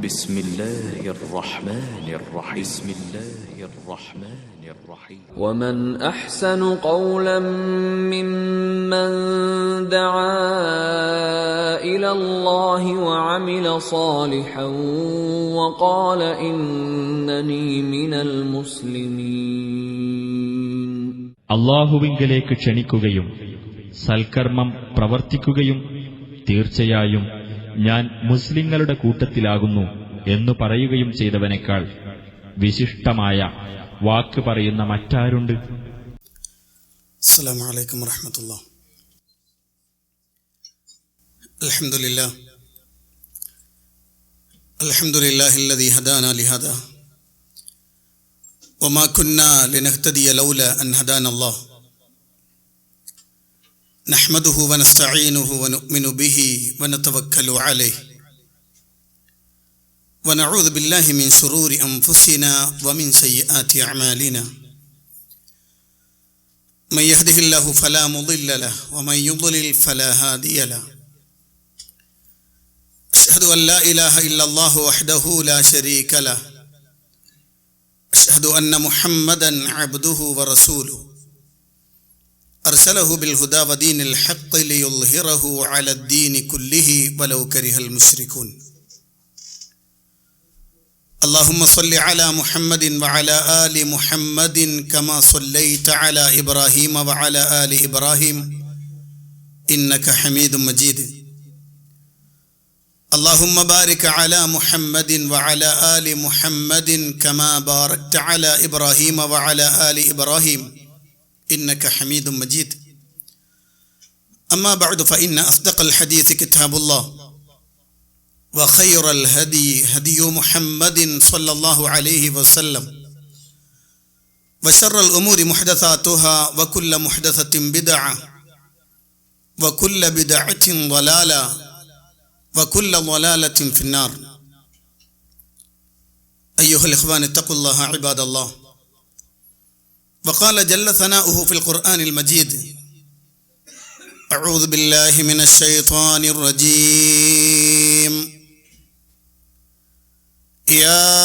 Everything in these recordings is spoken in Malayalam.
بسم الله الرحمن الرحيم بسم الله الرحمن الرحيم ومن أحسن قولا ممن دعا إلى الله وعمل صالحا وقال إنني من المسلمين. അല്ലാഹുവിങ്കലേക്ക് ക്ഷണിക്കുകയും സൽക്കർമ്മം പ്രവർത്തിക്കുകയും തീർച്ചയായും ഞാൻ മുസ്ലിങ്ങളുടെ കൂട്ടത്തിലാകുന്നു എന്നു പറയുകയും ചെയ്തവനേക്കാൾ വിശിഷ്ടമായ വാക്ക് പറയുന്ന മറ്റാരുണ്ട്? അസ്സലാമു അലൈക്കും വറഹ്മത്തുള്ളാഹി. അൽഹംദുലില്ലാഹില്ലദീ ഹദാനാ ലിഹാദാ വമാ കുന്നാ ലിനഹ്തദിയ ലൗലാ അൻ ഹദാനല്ലാഹ് നഹ്മദുഹു വനസ്തഈനുഹു വനുഅ്മിനു ബിഹി വനതവക്കലു അലൈഹി വനഊദു ബില്ലാഹി മിൻ ശുറൂരി അൻഫുസിനാ വമിൻ സയ്യിആതി അഅമാലിനാ മൻ യഹ്ദിഹില്ലാഹു ഫലാ മുളില്ല ലഹു വമൻ യുദ്ലിൽ ഫലാ ഹാദിയ ലഹു. അശ്ഹദു അൻ ലാ ഇലാഹ ഇല്ലല്ലാഹു വഹ്ദഹു ലാ ശരീക ലഹു അശ്ഹദു അന്ന മുഹമ്മദൻ അബ്ദുഹു വറസൂലുഹു അർസലഹു ബിൽഹുദാ വദീനിൽ ഹഖ് ലിയുദ്ഹിറഹു അലദ്ദീനി കുല്ലിഹി വലൗ കരിഹൽ മുശ്രികൂൻ. اللهم صل على محمد وعلى آل محمد كما صليت على إبراهيم وعلى آل إبراهيم إنك حميد مجيد. اللهم بارك على محمد وعلى آل محمد كما باركت على إبراهيم وعلى آل إبراهيم إنك حميد مجيد. أما بعد فإن أصدق الحديث كتاب الله وخير الهدي هدي محمد صلى الله عليه وسلم وشر الأمور محدثاتها وكل محدثة بدعة وكل بدعة ضلالة وكل ضلالة في النار. أيها الإخوان اتقوا الله عباد الله. وقال جل ثناؤه في القرآن المجيد: أعوذ بالله من الشيطان الرجيم. يا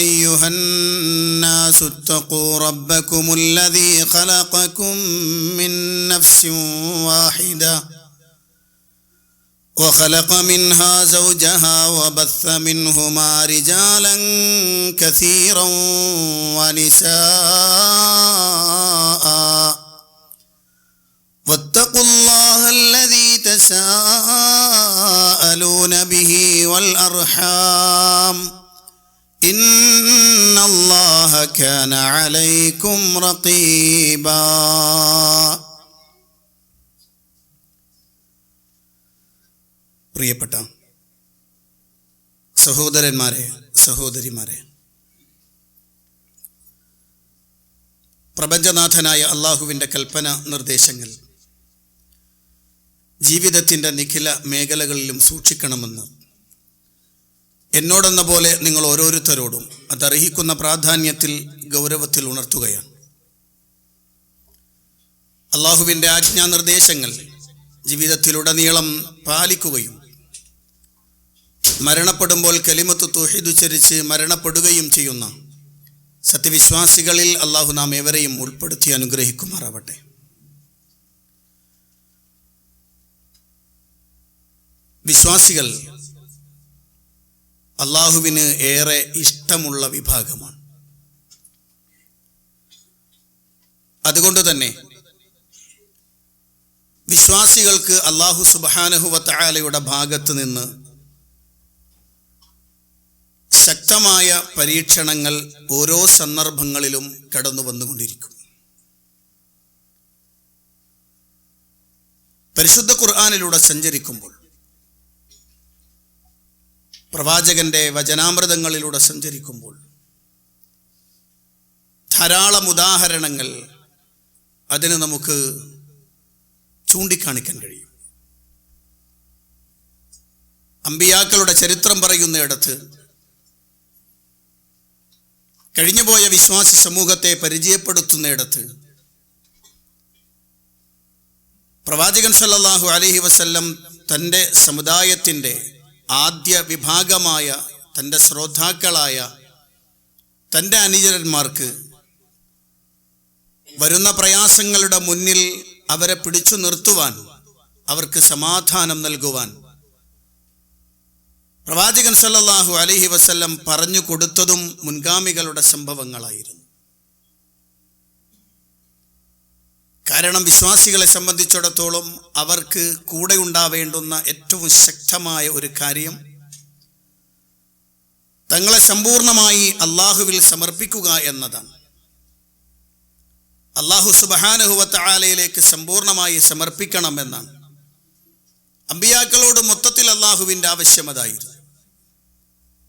أيها الناس اتقوا ربكم الذي خلقكم من نفس واحدة وخلق منها زوجها وبث منهما رجالا كثيرا ونساء واتقوا الله الذي تساءلون به والأرحام إن الله كان عليكم رقيبا. പ്രിയപ്പെട്ട സഹോദരന്മാരെ, സഹോദരിമാരെ, പ്രപഞ്ചനാഥനായ അള്ളാഹുവിൻ്റെ കൽപ്പന നിർദ്ദേശങ്ങൾ ജീവിതത്തിൻ്റെ നിഖില മേഖലകളിലും സൂക്ഷിക്കണമെന്ന് എന്നോടെന്ന പോലെ നിങ്ങൾ ഓരോരുത്തരോടും അതർഹിക്കുന്ന പ്രാധാന്യത്തിൽ ഗൗരവത്തിൽ ഉണർത്തുകയാണ്. അള്ളാഹുവിൻ്റെ ആജ്ഞാനിർദ്ദേശങ്ങൾ ജീവിതത്തിലുടനീളം പാലിക്കുകയും മരണപ്പെടുമ്പോൾ കലിമത്ത് തൗഹീദ് ഉച്ചരിച്ച് മരണപ്പെടുകയും ചെയ്യുന്ന സത്യവിശ്വാസികളിൽ അള്ളാഹു നാം ഏവരെയും ഉൾപ്പെടുത്തി അനുഗ്രഹിക്കുമാറാവട്ടെ. വിശ്വാസികൾ അള്ളാഹുവിന് ഏറെ ഇഷ്ടമുള്ള വിഭാഗമാണ്. അതുകൊണ്ട് തന്നെ വിശ്വാസികൾക്ക് അല്ലാഹു സുബ്ഹാനഹു വ തആലയുടെ ഭാഗത്ത് നിന്ന് ശക്തമായ പരീക്ഷണങ്ങൾ ഓരോ സന്ദർഭങ്ങളിലും കടന്നു വന്നുകൊണ്ടിരിക്കും. പരിശുദ്ധ ഖുർആനിലൂടെ സഞ്ചരിക്കുമ്പോൾ, പ്രവാചകന്റെ വചനാമൃതങ്ങളിലൂടെ സഞ്ചരിക്കുമ്പോൾ ധാരാളം ഉദാഹരണങ്ങൾ അതിന് നമുക്ക് ചൂണ്ടിക്കാണിക്കാൻ കഴിയും. അമ്പിയാക്കളുടെ ചരിത്രം പറയുന്നിടത്ത് കഴിഞ്ഞുപോയ വിശ്വാസി സമൂഹത്തെ പരിചയപ്പെടുത്തുന്നിടത്ത് പ്രവാചകൻ സല്ലല്ലാഹു അലൈഹി വസല്ലം തൻ്റെ സമുദായത്തിൻ്റെ ആദ്യ വിഭാഗമായ തൻ്റെ ശ്രോതാക്കളായ തൻ്റെ അനുചരന്മാർക്ക് വരുന്ന പ്രയാസങ്ങളുടെ മുന്നിൽ അവരെ പിടിച്ചു നിർത്തുവാൻ, അവർക്ക് സമാധാനം നൽകുവാൻ പ്രവാചകൻ സല്ലല്ലാഹു അലൈഹി വസല്ലം പറഞ്ഞു കൊടുത്തതും മുൻഗാമികളുടെ സംഭവങ്ങളായിരുന്നു. കാരണം വിശ്വാസികളെ സംബന്ധിച്ചിടത്തോളം അവർക്ക് കൂടെ ഉണ്ടാവേണ്ടുന്ന ഏറ്റവും ശക്തമായ ഒരു കാര്യം തങ്ങളെ സമ്പൂർണമായി അള്ളാഹുവിൽ സമർപ്പിക്കുക എന്നതാണ്. അള്ളാഹു സുബ്ഹാനഹു വ തആലയിലേക്ക് സമ്പൂർണമായി സമർപ്പിക്കണം എന്നാണ്. അമ്പിയാക്കളോട് മൊത്തത്തിൽ അള്ളാഹുവിൻ്റെ ആവശ്യം അതായിരുന്നു.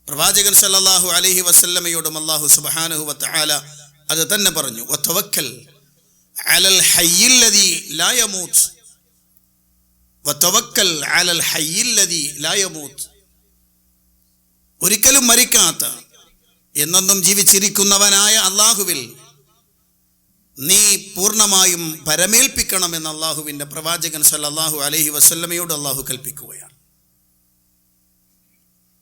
പ്രവാചകൻ സല്ലല്ലാഹു അലൈഹി വസല്ലമയോടും അള്ളാഹു സുബ്ഹാനഹു വ തആല അത് തന്നെ പറഞ്ഞു, വതവക്കൽ അലൽ ഹയ്യില്ലദീ ലാ യമൂത്ത്, വതവക്കൽ അലൽ ഹയ്യില്ലദീ ലാ യമൂത്ത്. ഒരിക്കലും മരിക്കാത്ത എന്നെന്നും ജീവിച്ചിരിക്കുന്നവനായ അള്ളാഹുവിൽ നീ പൂർണ്ണമായും പരമേൽപ്പിക്കണമെന്ന് അള്ളാഹുവിൻ്റെ പ്രവാചകൻ സല്ലല്ലാഹു അലൈഹി വസല്ലമയോട് അള്ളാഹു കൽപ്പിക്കുകയാണ്.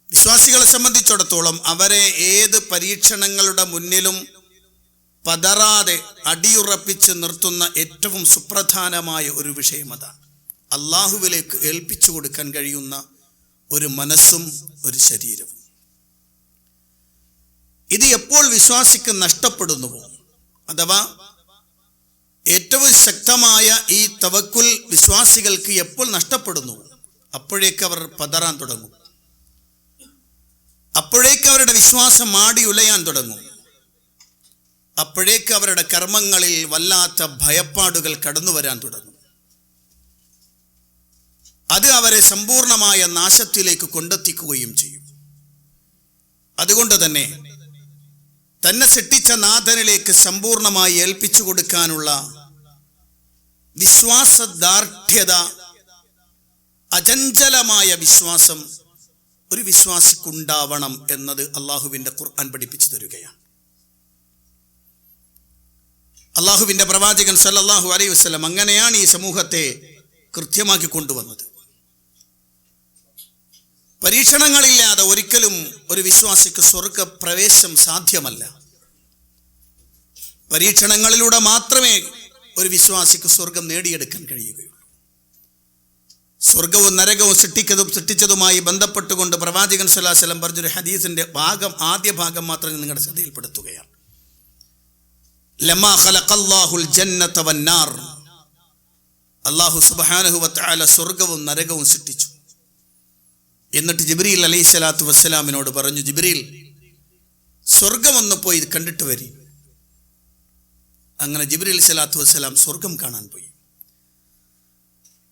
വിശ്വാസികളെ സംബന്ധിച്ചിടത്തോളം അവരെ ഏത് പരീക്ഷണങ്ങളുടെ മുന്നിലും പതറാതെ അടിയുറപ്പിച്ച് നിർത്തുന്ന ഏറ്റവും സുപ്രധാനമായ ഒരു വിഷയം അതാണ്. അള്ളാഹുവിലേക്ക് ഏൽപ്പിച്ചു കൊടുക്കാൻ കഴിയുന്ന ഒരു മനസ്സും ഒരു ശരീരവും. ഇത് എപ്പോൾ വിശ്വാസിക്ക് നഷ്ടപ്പെടുന്നുവോ, അഥവാ ഏറ്റവും ശക്തമായ ഈ തവക്കുൽ വിശ്വാസികൾക്ക് എപ്പോൾ നഷ്ടപ്പെടുന്നു, അപ്പോഴേക്ക് അവർ പതറാൻ തുടങ്ങും. അപ്പോഴേക്ക് അവരുടെ വിശ്വാസം ആടിയുലയാൻ തുടങ്ങും. അപ്പോഴേക്ക് അവരുടെ കർമ്മങ്ങളിൽ വല്ലാത്ത ഭയപ്പാടുകൾ കടന്നു വരാൻ തുടങ്ങും. അത് അവരെ സമ്പൂർണമായ നാശത്തിലേക്ക് കൊണ്ടെത്തിക്കുകയും ചെയ്യും. അതുകൊണ്ട് തന്നെ തന്നെ സൃഷ്ടിച്ച നാഥനിലേക്ക് സമ്പൂർണമായി ഏൽപ്പിച്ചു കൊടുക്കാനുള്ള വിശ്വാസദാർഢ്യത, അചഞ്ചലമായ വിശ്വാസം ഒരു വിശ്വാസിക്കുണ്ടാവണം എന്നത് അള്ളാഹുവിൻ്റെ ഖുർആൻ പഠിപ്പിച്ചു തരികയാണ്. അള്ളാഹുവിൻ്റെ പ്രവാചകൻ സല്ലല്ലാഹു അലൈഹി വസല്ലം അങ്ങനെയാണ് ഈ സമൂഹത്തെ കൃത്യമാക്കി കൊണ്ടുവന്നത്. പരീക്ഷണങ്ങളില്ലാതെ ഒരിക്കലും ഒരു വിശ്വാസിക്ക് സ്വർഗപ്രവേശം സാധ്യമല്ല. പരീക്ഷണങ്ങളിലൂടെ മാത്രമേ ഒരു വിശ്വാസിക്ക് സ്വർഗം നേടിയെടുക്കാൻ കഴിയുകയുള്ളൂ. സ്വർഗവും നരകവും സൃഷ്ടിച്ചതുമായി ബന്ധപ്പെട്ടുകൊണ്ട് പ്രവാചകൻ സല്ലല്ലാഹു അലൈഹി വസല്ലം പറഞ്ഞൊരു ഹദീസിന്റെ ആദ്യ ഭാഗം മാത്രം നിങ്ങളുടെ ശ്രദ്ധയിൽപ്പെടുത്തുകയാണ്. ലമാ ഖലഖല്ലാഹുൽ ജന്നത വന്നാർ, അല്ലാഹു സുബ്ഹാനഹു വ തആല സ്വർഗവും നരകവും സൃഷ്ടിച്ചു. എന്നിട്ട് ജിബ്രീൽ അലൈഹി സ്വലാത്തു വസ്സലാമിനോട് പറഞ്ഞു, ജിബ്രീൽ സ്വർഗം ഒന്ന് പോയി കണ്ടിട്ട് വരി. അങ്ങനെ ജിബ്രീൽ സ്വലാത്തു വസ്സലാം സ്വർഗം കാണാൻ പോയി.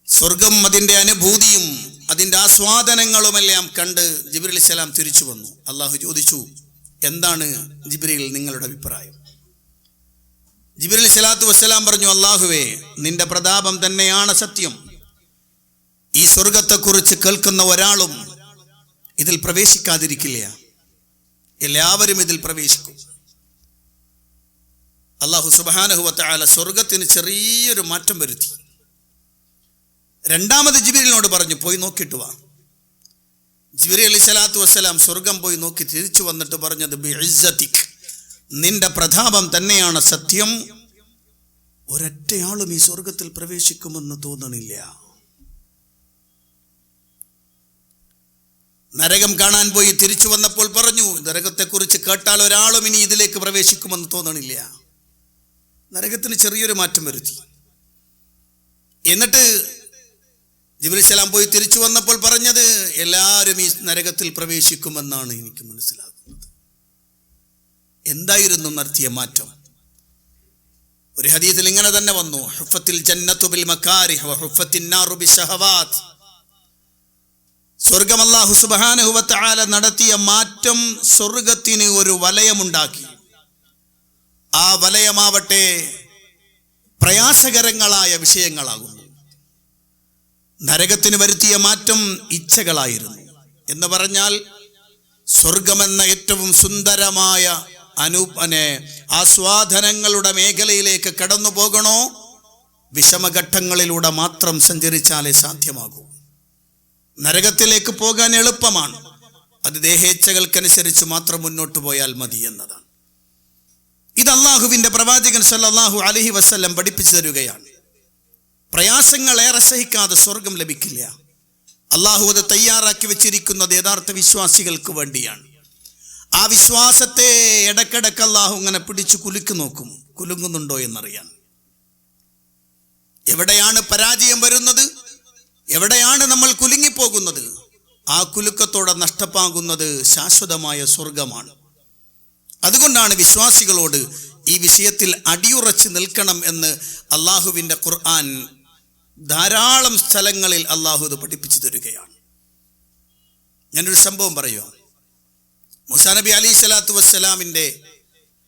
സ്വർഗം, അതിൻ്റെ അനുഭൂതിയും അതിൻ്റെ ആസ്വാദനങ്ങളുമെല്ലാം കണ്ട് ജിബ്രീൽ സലാം തിരിച്ചു വന്നു. അള്ളാഹു ചോദിച്ചു, എന്താണ് ജിബ്രീൽ നിങ്ങളുടെ അഭിപ്രായം? ജിബ്രീൽ സ്വലാത്തു വസ്സലാം പറഞ്ഞു, അള്ളാഹുവേ, നിന്റെ പ്രതാപം തന്നെയാണ് സത്യം. ഈ സ്വർഗത്തെക്കുറിച്ച് കേൾക്കുന്ന ഒരാളും ഇതിൽ പ്രവേശിക്കാതിരിക്കില്ല. എല്ലാവരും ഇതിൽ പ്രവേശിക്കും. അല്ലാഹു സുബ്ഹാനഹു വ തആല സ്വർഗത്തിന് ചെറിയൊരു മാറ്റം വരുത്തി. രണ്ടാമത് ജിബ്രീലിനോട് പറഞ്ഞു, പോയി നോക്കിയിട്ട് വാ. ജിബ്രീൽ അലൈഹി സ്വലാത്തു വസ്സലാം സ്വർഗം പോയി നോക്കി തിരിച്ചു വന്നിട്ട് പറഞ്ഞത്, ബിഇസ്സതിക്, നിന്റെ പ്രതാപം തന്നെയാണ് സത്യം. ഒരൊറ്റയാളും ഈ സ്വർഗത്തിൽ പ്രവേശിക്കുമെന്ന് തോന്നണില്ല. നരകം കാണാൻ പോയി തിരിച്ചു വന്നപ്പോൾ പറഞ്ഞു, നരകത്തെക്കുറിച്ച് കേട്ടാൽ ഒരാളും ഇനി ഇതിലേക്ക് പ്രവേശിക്കുമെന്ന് തോന്നണില്ല. നരകത്തിന് ചെറിയൊരു മാറ്റം വരുത്തി. എന്നിട്ട് ജിബ്രീൽ സലാം പോയി തിരിച്ചു വന്നപ്പോൾ പറഞ്ഞത്, എല്ലാവരും ഈ നരകത്തിൽ പ്രവേശിക്കുമെന്നാണ് എനിക്ക് മനസ്സിലാക്കുന്നത്. എന്തായിരുന്നു നടത്തിയ മാറ്റം? ഒരു ഹദീസിൽ ഇങ്ങനെ തന്നെ വന്നു, ഹുഫത്തിൽ ജന്നത്തു ബിൽ മകാരിഹ് വ ഹുഫത്തിൻ നാറു ബിശഹവാത്ത്. സ്വർഗം അല്ലാഹു സുബ്ഹാനഹു വ തആല നടത്തിയ മാറ്റം സ്വർഗത്തിന് ഒരു വലയമുണ്ടാക്കി. ആ വലയമാവട്ടെ പ്രയാസകരങ്ങളായ വിഷയങ്ങളാകുന്നു. നരകത്തിന് വരുത്തിയ മാറ്റം ഇച്ഛകളായിരുന്നു. എന്ന് പറഞ്ഞാൽ സ്വർഗമെന്ന ഏറ്റവും സുന്ദരമായ ആസ്വാദനങ്ങളുടെ മേഖലയിലേക്ക് കടന്നു പോകണോ, വിഷമഘട്ടങ്ങളിലൂടെ മാത്രം സഞ്ചരിച്ചാലേ സാധ്യമാകൂ. നരകത്തിലേക്ക് പോകാൻ എളുപ്പമാണ്. അത് ദേഹേച്ഛകൾക്കനുസരിച്ച് മാത്രം മുന്നോട്ട് പോയാൽ മതി എന്നതാണ്. ഇത് അള്ളാഹുവിന്റെ പ്രവാചകൻ സല്ലല്ലാഹു അലൈഹി വസല്ലം പഠിപ്പിച്ചു തരുകയാണ്. പ്രയാസങ്ങൾ ഏറെ സഹിക്കാതെ സ്വർഗം ലഭിക്കില്ല. അള്ളാഹു അത് തയ്യാറാക്കി വെച്ചിരിക്കുന്നത് യഥാർത്ഥ വിശ്വാസികൾക്ക് വേണ്ടിയാണ്. ആ വിശ്വാസത്തെ ഇടക്കിടക്ക് അള്ളാഹു ഇങ്ങനെ പിടിച്ചു കുലുക്കി നോക്കും, കുലുങ്ങുന്നുണ്ടോ എന്നറിയാൻ. എവിടെയാണ് പരാജയം വരുന്നത്, എവിടെയാണ് നമ്മൾ കുലുങ്ങിപ്പോകുന്നത്, ആ കുലുക്കത്തോടെ നഷ്ടപ്പാകുന്നത് ശാശ്വതമായ സ്വർഗമാണ്. അതുകൊണ്ടാണ് വിശ്വാസികളോട് ഈ വിഷയത്തിൽ അടിയുറച്ച് നിൽക്കണം എന്ന് അള്ളാഹുവിൻ്റെ ഖുർആൻ ധാരാളം സ്ഥലങ്ങളിൽ അള്ളാഹു ഇത് പഠിപ്പിച്ചു തരികയാണ്. ഞാനൊരു സംഭവം പറയുക. മൂസാ നബി അലൈഹി സ്വലാത്തു വസ്സലാമിൻ്റെ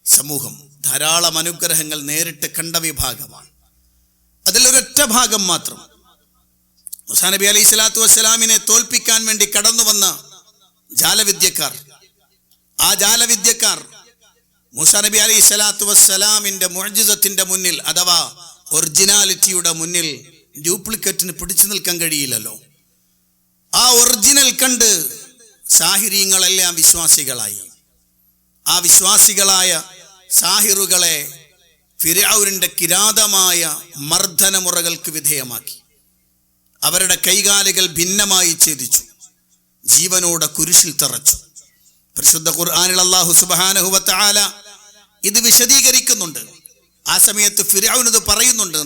സമൂഹം ധാരാളം അനുഗ്രഹങ്ങൾ നേരിട്ട് കണ്ട വിഭാഗമാണ്. അതിലൊരൊറ്റ ഭാഗം മാത്രം മൂസാ നബി അലൈഹി സ്വലാത്തു വസ്സലാമിനെ തോൽപ്പിക്കാൻ വേണ്ടി കടന്നു വന്ന ജാലവിദ്യക്കാർ. ആ ജാലവിദ്യക്കാർ മൂസാ നബി അലൈഹി സ്വലാത്തു വസ്സലാമിൻ്റെ മുഅ്ജിസത്തിന്റെ മുന്നിൽ, അഥവാ ഒറിജിനാലിറ്റിയുടെ മുന്നിൽ ഡ്യൂപ്ലിക്കേറ്റിന് പിടിച്ചു നിൽക്കാൻ കഴിയില്ലല്ലോ. ആ ഒറിജിനൽ കണ്ട് സാഹിര്യങ്ങളെല്ലാം വിശ്വാസികളായി. ആ വിശ്വാസികളായ സാഹിറുകളെ ഫിർഔനിന്റെ കിരാതമായ മർദ്ദനമുറകൾക്ക് വിധേയമാക്കി. അവരുടെ കൈകാലുകൾ ഭിന്നമായി ഛേദിച്ചു, ജീവനോടെ കുരിശിൽ തറച്ചു. പരിശുദ്ധ ഖുർആനിൽ അല്ലാഹു സുബ്ഹാനഹു വ തആല ഇത് വിശദീകരിക്കുന്നുണ്ട്. ആ സമയത്ത് ഫിർഔൻ ഇത് പറയുന്നുണ്ട്,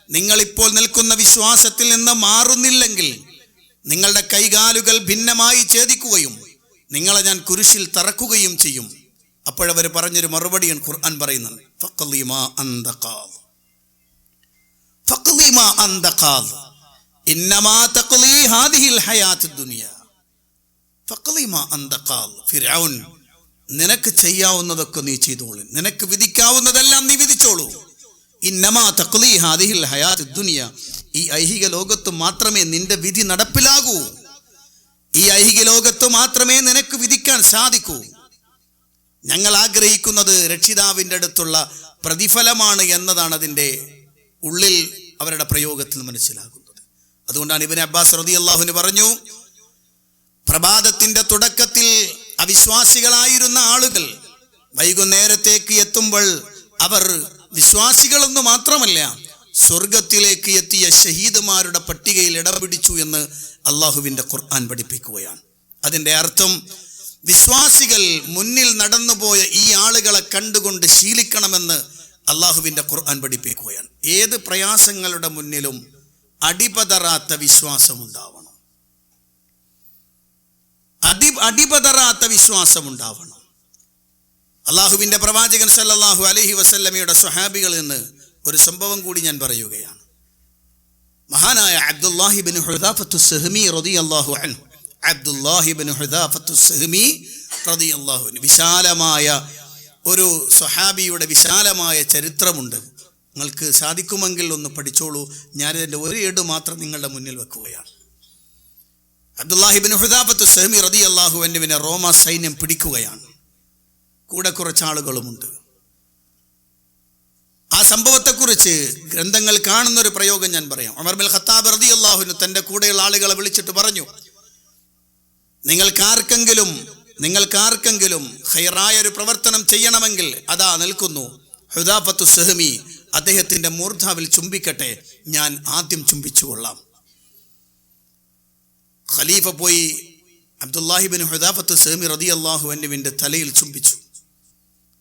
നിങ്ങളിപ്പോൾ നിൽക്കുന്ന വിശ്വാസത്തിൽ നിന്ന് മാറുന്നില്ലെങ്കിൽ നിങ്ങളുടെ കൈകാലുകൾ ഭിന്നമായി ഛേദിക്കുകയും നിങ്ങളെ ഞാൻ കുരിശിൽ തറക്കുകയും ചെയ്യും. അപ്പോഴവർ പറഞ്ഞൊരു മറുപടിയാണ് ഖുർആൻ പറയുന്നത്, ഫഖ്ലി മാ അന്ത ഖാദ് ഇന്നമാ തഖ്ലി ഹാദിഹിൽ ഹയാത്തുദ് ദുനിയ. ഫഖ്ലി മാ അന്ത ഖാദ്, ഫിർഔൻ നിനക്ക് ചെയ്യാവുന്നതൊക്കെ നീ ചെയ്തോളൂ, നിനക്ക് വിധിക്കാവുന്നതെല്ലാം നീ വിധിച്ചോളൂ. ഇന്നമാ തഖ്ലി ഹാദിഹിൽ ഹയാത്തുദ് ദുനിയ, ഈ ഐഹിക ലോകത്ത് മാത്രമേ നിന്റെ വിധി നടപ്പിലാകൂ. ഈ ഐഹിക ലോകത്ത് മാത്രമേ നിനക്ക് വിധിക്കാൻ സാധിക്കൂ. ഞങ്ങൾ ആഗ്രഹിക്കുന്നത് രക്ഷിതാവിൻ്റെ അടുത്തുള്ള പ്രതിഫലമാണ് എന്നതാണ് അതിൻ്റെ ഉള്ളിൽ അവരുടെ പ്രയോഗത്തിൽ മനസ്സിലാകുന്നത്. അതുകൊണ്ടാണ് ഇബ്നു അബ്ബാസ് റളിയല്ലാഹു അൻഹു പറഞ്ഞു, പ്രഭാതത്തിന്റെ തുടക്കത്തിൽ അവിശ്വാസികളായിരുന്ന ആളുകൾ വൈകുന്നേരത്തേക്ക് എത്തുമ്പോൾ അവർ വിശ്വാസികളെന്ന് മാത്രമല്ല സ്വർഗത്തിലേക്ക് എത്തിയ ഷഹീദുമാരുടെ പട്ടികയിൽ ഇടം പിടിച്ചു എന്ന് അള്ളാഹുവിൻ്റെ ഖുർആൻ പഠിപ്പിക്കുകയാണ്. അതിൻ്റെ അർത്ഥം വിശ്വാസികൾ മുന്നിൽ നടന്നുപോയ ഈ ആളുകളെ കണ്ടുകൊണ്ട് ശീലിക്കണമെന്ന് അള്ളാഹുവിൻ്റെ ഖുർആൻ പഠിപ്പിക്കുകയാണ്. ഏത് പ്രയാസങ്ങളുടെ മുന്നിലും അടിപതറാത്ത വിശ്വാസമുണ്ടാവണം, അടിപതറാത്ത വിശ്വാസമുണ്ടാവണം. അള്ളാഹുവിൻ്റെ പ്രവാചകൻ സല്ലല്ലാഹു അലൈഹി വസല്ലമയുടെ സ്വഹാബികളിൽ നിന്ന് ഒരു സംഭവം കൂടി ഞാൻ പറയുകയാണ്. മഹാനായ അബ്ദുല്ലാഹി ഇബ്നു ഹുദാഫത്തു സഹ്മി റളിയല്ലാഹു അൻഹു, അബ്ദുല്ലാഹി ഇബ്നു ഹുദാഫത്തു സഹ്മി റളിയല്ലാഹു അൻഹു, വിശാലമായ ഒരു സ്വഹാബിയുടെ വിശാലമായ ചരിത്രമുണ്ട്. നിങ്ങൾക്ക് സാധിക്കുമെങ്കിൽ ഒന്ന് പഠിച്ചോളൂ. ഞാനിതിൻ്റെ ഒരു ഏട് മാത്രം നിങ്ങളുടെ മുന്നിൽ വെക്കുകയാണ്. അബ്ദുല്ലാഹി ഇബ്നു ഹുദാഫത്തു സഹ്മി റളിയല്ലാഹു അൻഹുവിനെ റോമ സൈന്യം പിടിക്കുകയാണ്. കൂടെ കുറച്ചാളുകളുമുണ്ട്. ആ സംഭവത്തെക്കുറിച്ച് ഗ്രന്ഥങ്ങൾ കാണുന്നൊരു പ്രയോഗം ഞാൻ പറയാം. ഉമർ ബിൻ ഖത്താബ് റളിയല്ലാഹു അൻഹു തൻ്റെ കൂടെയുള്ള ആളുകളെ വിളിച്ചിട്ട് പറഞ്ഞു, നിങ്ങൾക്കാർക്കെങ്കിലും ഖൈറായ ഒരു പ്രവർത്തനം ചെയ്യണമെങ്കിൽ അതാ നിൽക്കുന്നു ഹുദാഫത്തു സഹ്മി, അദ്ദേഹത്തിൻ്റെ മൂർധാവിൽ ചുംബിക്കട്ടെ, ഞാൻ ആദ്യം ചുംബിച്ചു കൊള്ളാം. ഖലീഫ പോയി അബ്ദുല്ലാഹി ബിൻ ഹുദാഫത്തു സഹ്മി റളിയല്ലാഹു അൻഹുവിൻ്റെ തലയിൽ ചുംബിച്ചു.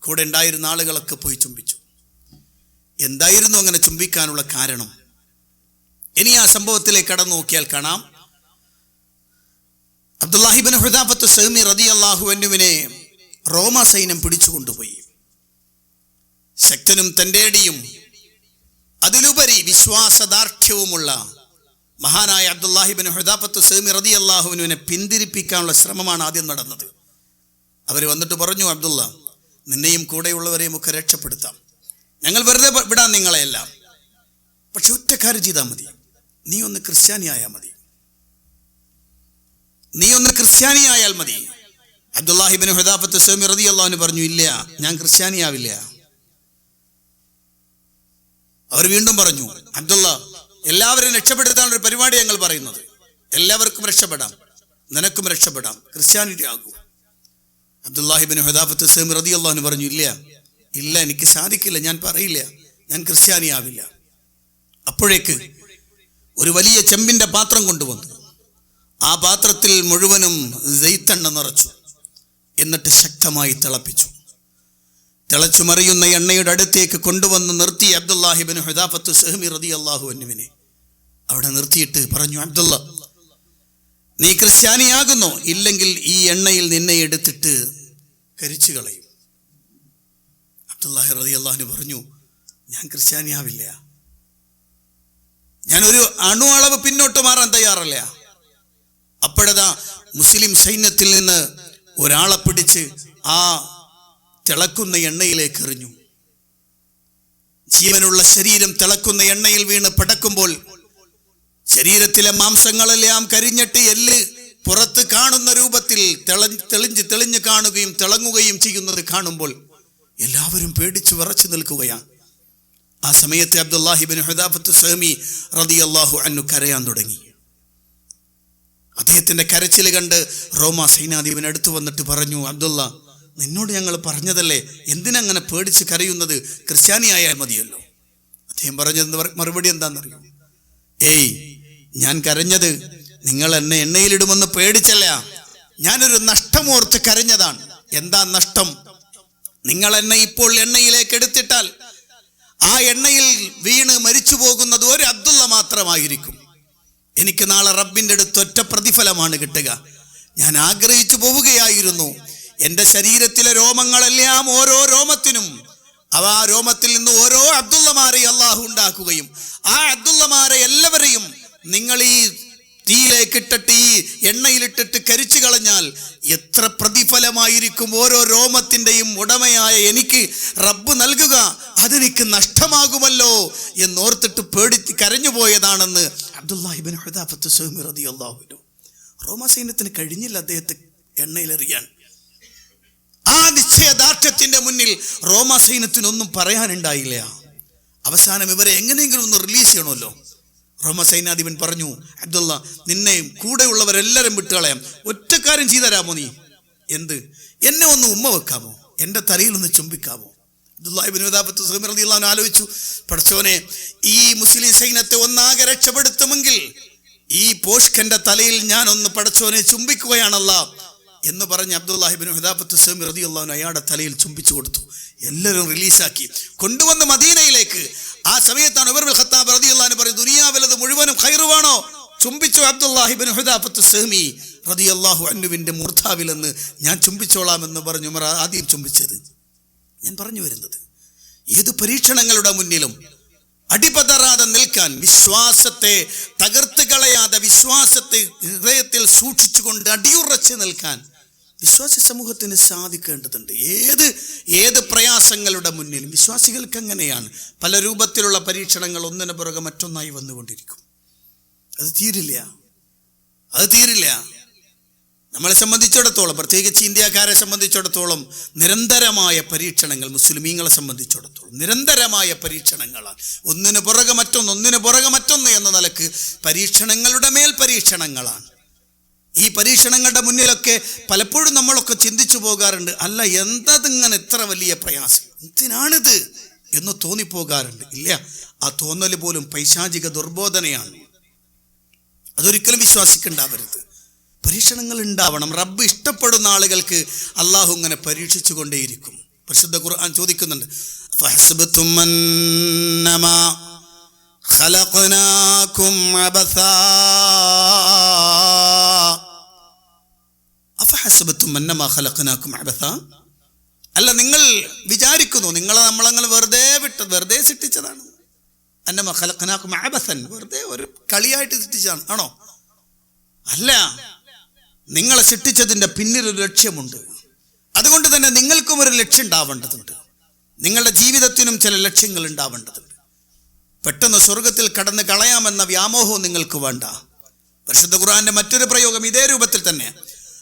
കൂടെ ഉണ്ടായിരുന്ന ആളുകളൊക്കെ പോയി ചുംബിച്ചു. എന്തായിരുന്നു അങ്ങനെ ചുംബിക്കാനുള്ള കാരണം? ഇനി ആ സംഭവത്തിലേക്ക് കടന്നു നോക്കിയാൽ കാണാം, അബ്ദുല്ലാഹി ഇബ്നു ഹുദാഫത്തു സഹ്മി റളിയല്ലാഹു അൻഹുവിനെ റോമ സൈന്യം പിടിച്ചുകൊണ്ടുപോയി. ശക്തനും തൻ്റെടിയും അതിലുപരി വിശ്വാസദാർഢ്യവുമുള്ള മഹാനായ അബ്ദുല്ലാഹി ഇബ്നു ഹുദാഫത്തു സഹ്മി റളിയല്ലാഹു അൻഹുവിനെ പിന്തിരിപ്പിക്കാനുള്ള ശ്രമമാണ് ആദ്യം നടന്നത്. അവർ വന്നിട്ട് പറഞ്ഞു, അബ്ദുള്ള, നിന്നെയും കൂടെയുള്ളവരെയും ഒക്കെ രക്ഷപ്പെടുത്താം, ഞങ്ങൾ വെറുതെ വിടാൻ നിങ്ങളെയെല്ലാം, പക്ഷെ ഒറ്റ കാര്യം ചെയ്താൽ മതി, നീ ഒന്ന് ക്രിസ്ത്യാനിയായാൽ മതി. അബ്ദുല്ലാഹി ഇബ്നു ഹുദാഫത്തു സഹ്മി റളിയല്ലാഹു അൻഹു പറഞ്ഞു, ഇല്ല, ഞാൻ ക്രിസ്ത്യാനിയാവില്ല. അവർ വീണ്ടും പറഞ്ഞു, അബ്ദുള്ള, എല്ലാവരെയും രക്ഷപ്പെടുത്താനുള്ള ഒരു പരിപാടി ഞങ്ങൾ പറയുന്നത്, എല്ലാവർക്കും രക്ഷപ്പെടാം, നിനക്കും രക്ഷപ്പെടാം, ക്രിസ്ത്യാനിറ്റി ആകൂ. അബ്ദുല്ലാഹിബ്നു ഹുദാഫത്ത് സഹ്മി റളിയല്ലാഹു അൻഹു പറഞ്ഞു, ഇല്ല എനിക്ക് സാധിക്കില്ല, ഞാൻ പറയില്ല, ഞാൻ ക്രിസ്ത്യാനിയാവില്ല. അപ്പോഴേക്ക് ഒരു വലിയ ചെമ്പിന്റെ പാത്രം കൊണ്ടുവന്നു. ആ പാത്രത്തിൽ മുഴുവനും സെയ്ത്തെണ്ണ നിറച്ചു. എന്നിട്ട് ശക്തമായി തിളപ്പിച്ചു. തിളച്ചു മറിയുന്ന എണ്ണയുടെ അടുത്തേക്ക് കൊണ്ടുവന്ന് നിർത്തി അബ്ദുല്ലാഹിബ്നു ഹുദാഫത്ത് സഹ്മി റളിയല്ലാഹു അൻഹുവിനെ അവിടെ നിർത്തിയിട്ട് പറഞ്ഞു, അബ്ദുള്ള, നീ ക്രിസ്ത്യാനിയാകുന്നോ? ഇല്ലെങ്കിൽ ഈ എണ്ണയിൽ നിന്നെ എടുത്തിട്ട് കരിച്ചു കളയും. അബ്ദുല്ലാഹി റളിയല്ലാഹു അൻഹു പറഞ്ഞു, ഞാൻ ക്രിസ്ത്യാനിയാവില്ല, ഞാനൊരു അണു അളവ് പിന്നോട്ട് മാറാൻ തയ്യാറല്ല. അപ്പോഴതാ മുസ്ലിം സൈന്യത്തിൽ നിന്ന് ഒരാളെ പിടിച്ച് ആ തിളക്കുന്ന എണ്ണയിലേക്ക് എറിഞ്ഞു. ജീവനുള്ള ശരീരം തിളക്കുന്ന എണ്ണയിൽ വീണ് പടക്കുമ്പോൾ ശരീരത്തിലെ മാംസങ്ങളെല്ലാം കരിഞ്ഞിട്ട് എല്ല് പുറത്ത് കാണുന്ന രൂപത്തിൽ തെളിഞ്ഞ് കാണുകയും തിളങ്ങുകയും ചെയ്യുന്നത് കാണുമ്പോൾ എല്ലാവരും പേടിച്ച് വിറച്ചു നിൽക്കുകയാണ്. ആ സമയത്ത് അബ്ദുല്ലാഹിബ്നു ഹുദാഫത്ത് സഹ്മി റളിയല്ലാഹു അൻഹു കരയാൻ തുടങ്ങി. അദ്ദേഹത്തിന്റെ കരച്ചിൽ കണ്ട് റോമാ സൈന്യാധിപൻ അടുത്ത് വന്നിട്ട് പറഞ്ഞു, അബ്ദുള്ള, നിന്നോട് ഞങ്ങൾ പറഞ്ഞതല്ലേ, എന്തിനങ്ങനെ പേടിച്ച് കരയുന്നത്? ക്രിസ്ത്യാനിയായാൽ മതിയല്ലോ. അദ്ദേഹം പറഞ്ഞത് മറുപടി എന്താണെന്നറിയോ? ഞാൻ കരഞ്ഞത് നിങ്ങൾ എന്നെ എണ്ണയിലിടുമെന്ന് പേടിച്ചല്ല, ഞാനൊരു നഷ്ടമോർത്ത് കരഞ്ഞതാണ്. എന്താ നഷ്ടം? നിങ്ങൾ എന്നെ ഇപ്പോൾ എണ്ണയിലേക്ക് എടുത്തിട്ടാൽ ആ എണ്ണയിൽ വീണ് മരിച്ചു പോകുന്നത് ഒരു അബ്ദുള്ള മാത്രമായിരിക്കും. എനിക്ക് നാളെ റബ്ബിൻ്റെ അടുത്ത് ഒറ്റ പ്രതിഫലമാണ് കിട്ടുക. ഞാൻ ആഗ്രഹിച്ചു പോവുകയായിരുന്നു, എൻ്റെ ശരീരത്തിലെ രോമങ്ങളെല്ലാം ഓരോ രോമത്തിനും ആ രോമത്തിൽ നിന്ന് ഓരോ അബ്ദുള്ളമാരെ അള്ളാഹു ഉണ്ടാക്കുകയും ആ അബ്ദുള്ളമാരെ എല്ലാവരെയും നിങ്ങൾ ഈ തീയിലേക്കിട്ടിട്ട് ഈ എണ്ണയിലിട്ടിട്ട് കരിച്ചു കളഞ്ഞാൽ എത്ര പ്രതിഫലമായിരിക്കും ഓരോ രോമത്തിൻ്റെയും ഉടമയായ എനിക്ക് റബ്ബ് നൽകുക, അതെനിക്ക് നഷ്ടമാകുമല്ലോ എന്നോർത്തിട്ട് പേടിച്ച് കരഞ്ഞുപോയതാണെന്ന് അബ്ദുല്ലാഹിബ്നു ഹുദാഫത്ത് സഹ്മി റളിയല്ലാഹു അൻഹു. റോമാ സൈന്യത്തിന് കഴിഞ്ഞില്ല അദ്ദേഹത്തെ എണ്ണയിലെറിയാൻ. ആ നിശ്ചയദാർഢ്യത്തിന്റെ മുന്നിൽ റോമാ സൈന്യത്തിനൊന്നും പറയാനുണ്ടായില്ല. അവസാനം ഇവരെ എങ്ങനെയെങ്കിലും ഒന്ന് റിലീസ് ചെയ്യണമല്ലോ. റോമ സൈന്യാധിപൻ പറഞ്ഞു, അബ്ദുള്ള, നിന്നെയും കൂടെയുള്ളവരെല്ലാവരും വിട്ടുകളയാം, ഒറ്റക്കാര്യം ചെയ്തുതരാമോ നീ? എന്ത്? എന്നെ ഒന്ന് ഉമ്മ വെക്കാമോ? എൻ്റെ തലയിൽ ഒന്ന് ചുംബിക്കാമോ? അബ്ദുല്ലാഹിബ്നു ഹുദാഫത്ത് സഹ്മി റളിയല്ലാഹു അൻഹു ആലോചിച്ചു, പടച്ചോനെ, ഈ മുസ്ലിം സൈന്യത്തെ ഒന്നാകെ രക്ഷപ്പെടുത്തുമെങ്കിൽ ഈ പോഷ്കന്റെ തലയിൽ ഞാൻ ഒന്ന് പടച്ചോനെ ചുംബിക്കുകയാണല്ല എന്ന് പറഞ്ഞ് അബ്ദുല്ലാഹിബ്നു ഹുദാഫത്ത് സഹ്മി റളിയല്ലാഹു അൻഹു അയാളുടെ തലയിൽ ചുംബിച്ചു കൊടുത്തു. എല്ലാവരും റിലീസാക്കി കൊണ്ടുവന്ന് മദീനയിലേക്ക്. ആ സമയത്താണ് ഉമർ ഇബ്നുൽ ഖത്താബ് റളിയല്ലാഹു അൻഹു പറയുന്നത്, ദുനിയാവിലത് മുഴുവനും ഖൈറുവാണോ? ചുംബിച്ചു അബ്ദുല്ലാഹിബ്നു ഹുദാഫത്ത് സഹ്മി റളിയല്ലാഹു അൻഹുവിന്റെ മൂർധാവിലെന്ന് ഞാൻ ചുംബിച്ചോളാമെന്ന് പറഞ്ഞു ഉമർ ആദ്യം ചുംബിച്ചത്. ഞാൻ പറഞ്ഞു വരുന്നത്, ഏത് പരീക്ഷണങ്ങളുടെ മുന്നിലും അടിപതറാതെ നിൽക്കാൻ, വിശ്വാസത്തെ തകർത്ത് കളയാതെ വിശ്വാസത്തെ ഹൃദയത്തിൽ സൂക്ഷിച്ചുകൊണ്ട് അടിയുറച്ച് നിൽക്കാൻ വിശ്വാസി സമൂഹത്തിന് സാധിക്കേണ്ടതുണ്ട്. ഏത് പ്രയാസങ്ങളുടെ മുന്നിലും വിശ്വാസികൾക്ക് അങ്ങനെയാണ്. പല രൂപത്തിലുള്ള പരീക്ഷണങ്ങൾ ഒന്നിനു പുറകെ മറ്റൊന്നായി വന്നുകൊണ്ടിരിക്കും. അത് തീരില്ല. നമ്മളെ സംബന്ധിച്ചിടത്തോളം, പ്രത്യേകിച്ച് ഇന്ത്യക്കാരെ സംബന്ധിച്ചിടത്തോളം നിരന്തരമായ പരീക്ഷണങ്ങൾ, മുസ്ലിമീങ്ങളെ സംബന്ധിച്ചിടത്തോളം നിരന്തരമായ പരീക്ഷണങ്ങളാണ്. ഒന്നിനു പുറകെ മറ്റൊന്ന് എന്ന നിലക്ക് പരീക്ഷണങ്ങളുടെ മേൽ പരീക്ഷണങ്ങളാണ്. ഈ പരീക്ഷണങ്ങളുടെ മുന്നിലൊക്കെ പലപ്പോഴും നമ്മളൊക്കെ ചിന്തിച്ചു പോകാറുണ്ട്, അല്ല എന്തതിങ്ങനെ എത്ര വലിയ പ്രയാസം, എന്തിനാണിത് എന്ന് തോന്നിപ്പോകാറുണ്ട്. ഇല്ല, ആ തോന്നൽ പോലും പൈശാചിക ദുർബോധനയാണ്. അതൊരിക്കലും വിശ്വാസിക്കുണ്ടാവരുത്. പരീക്ഷണങ്ങൾ ഉണ്ടാവണം. റബ്ബ് ഇഷ്ടപ്പെടുന്ന ആളുകൾക്ക് അള്ളാഹു ഇങ്ങനെ പരീക്ഷിച്ചു കൊണ്ടേയിരിക്കും. പരിശുദ്ധ ഖുർആൻ ചോദിക്കുന്നുണ്ട്, ഫഹസ്ബതും അന്നമാ ഖലഖനാകും അബസാ അഫഹസ്ബതും അന്നമാ ഖലഖനാകും അബസാ. അല്ല, നിങ്ങൾ വിചാരിക്കുന്നു നിങ്ങളെ നമ്മളങ്ങനെ വെറുതെ സൃഷ്ടിച്ചതാണ്. അന്നമാ ഖലഖനാകും അബസൻ, വെറുതെ ഒരു കളിയായിട്ട് സൃഷ്ടിച്ചതാണ് ആണോ? അല്ല, നിങ്ങളെ സൃഷ്ടിച്ചതിൻ്റെ പിന്നിലൊരു ലക്ഷ്യമുണ്ട്. അതുകൊണ്ട് തന്നെ നിങ്ങൾക്കും ഒരു ലക്ഷ്യം ഉണ്ടാവേണ്ടതുണ്ട്. നിങ്ങളുടെ ജീവിതത്തിനും ചില ലക്ഷ്യങ്ങൾ ഉണ്ടാവേണ്ടതുണ്ട്. പെട്ടെന്ന് സ്വർഗത്തിൽ കടന്ന് കളയാമെന്ന വ്യാമോഹവും നിങ്ങൾക്ക് വേണ്ട. പരിശുദ്ധ ഖുർആന്റെ മറ്റൊരു പ്രയോഗം ഇതേ രൂപത്തിൽ തന്നെ,